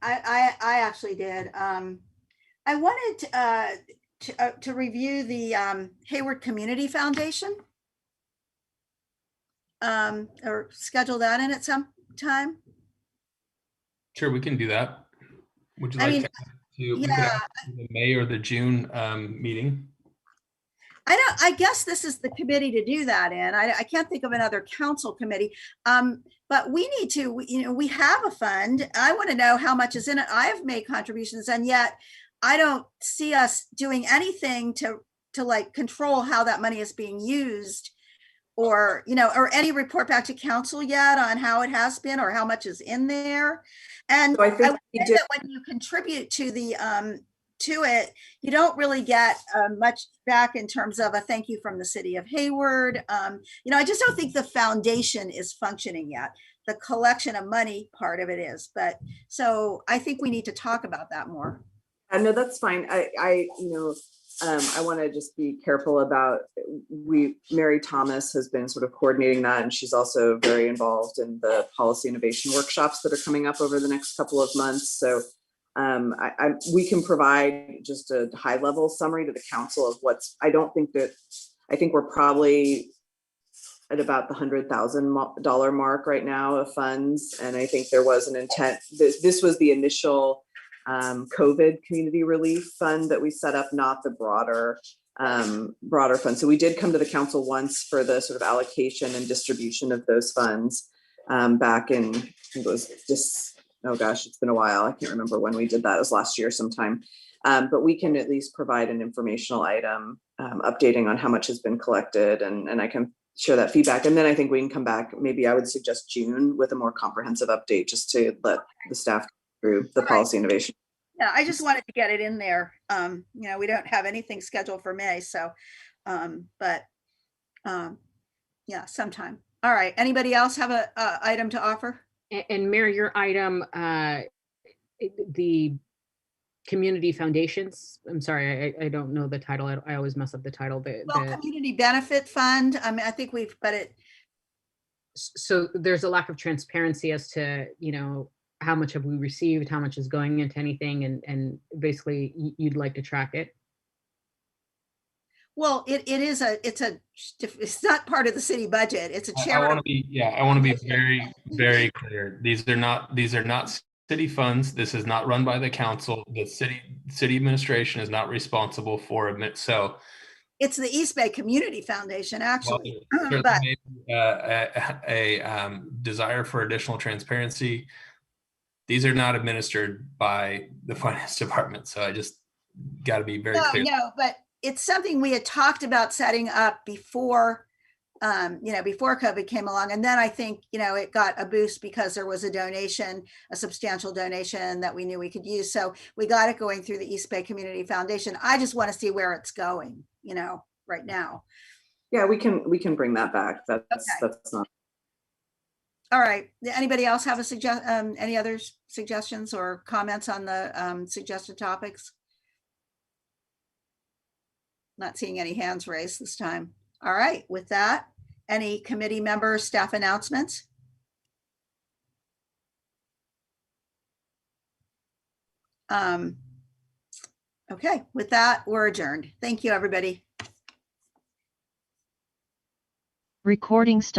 I actually did. I wanted to review the Hayward Community Foundation, or schedule that in at some time. Sure, we can do that. Would you like we could have the May or the June meeting? I guess this is the committee to do that in. I can't think of another council committee. But we need to, we have a fund. I want to know how much is in it. I've made contributions, and yet I don't see us doing anything to like control how that money is being used, or, or any report back to council yet on how it has been or how much is in there. And so I think that when you contribute to the, to it, you don't really get much back in terms of a thank you from the city of Hayward. I just don't think the foundation is functioning yet. The collection of money part of it is, but so I think we need to talk about that more. No, that's fine. I want to just be careful about, Mary Thomas has been sort of coordinating that, and she's also very involved in the policy innovation workshops that are coming up over the next couple of months. So we can provide just a high level summary to the council of I think we're probably at about the $100,000 mark right now of funds. And I think there was an intent, this was the initial COVID community relief fund that we set up, not the broader fund. So we did come to the council once for the sort of allocation and distribution of those funds back in, I think it was just, oh gosh, it's been a while. I can't remember when we did that. It was last year sometime. But we can at least provide an informational item updating on how much has been collected, and I can share that feedback. And then I think we can come back, maybe I would suggest June, with a more comprehensive update, just to let the staff go through the policy innovation. Yeah, I just wanted to get it in there. We don't have anything scheduled for May, so, yeah, sometime. All right, anybody else have a item to offer? And Mayor, your item, the community foundations, I'm sorry, I don't know the title. I always mess up the title. Community benefit fund. I mean, I think but it. So there's a lack of transparency as to, how much have we received, how much is going into anything, and basically you'd like to track it. Well, it's not part of the city budget. It's a charity. I want to be very, very clear. These are not city funds. This is not run by the council. The city administration is not responsible for it. So it's the East Bay Community Foundation, actually. Well, a desire for additional transparency. These are not administered by the finance department. So I just got to be very clear. No, but it's something we had talked about setting up before, before COVID came along. And then I think, it got a boost because there was a donation, a substantial donation that we knew we could use. So we got it going through the East Bay Community Foundation. I just want to see where it's going, right now. Yeah, we can bring that back. That's not. All right. Anybody else have any other suggestions or comments on the suggested topics? Not seeing any hands raised this time. All right. With that, any committee members, staff announcements? Okay. With that, we're adjourned. Thank you, everybody. Recording stop.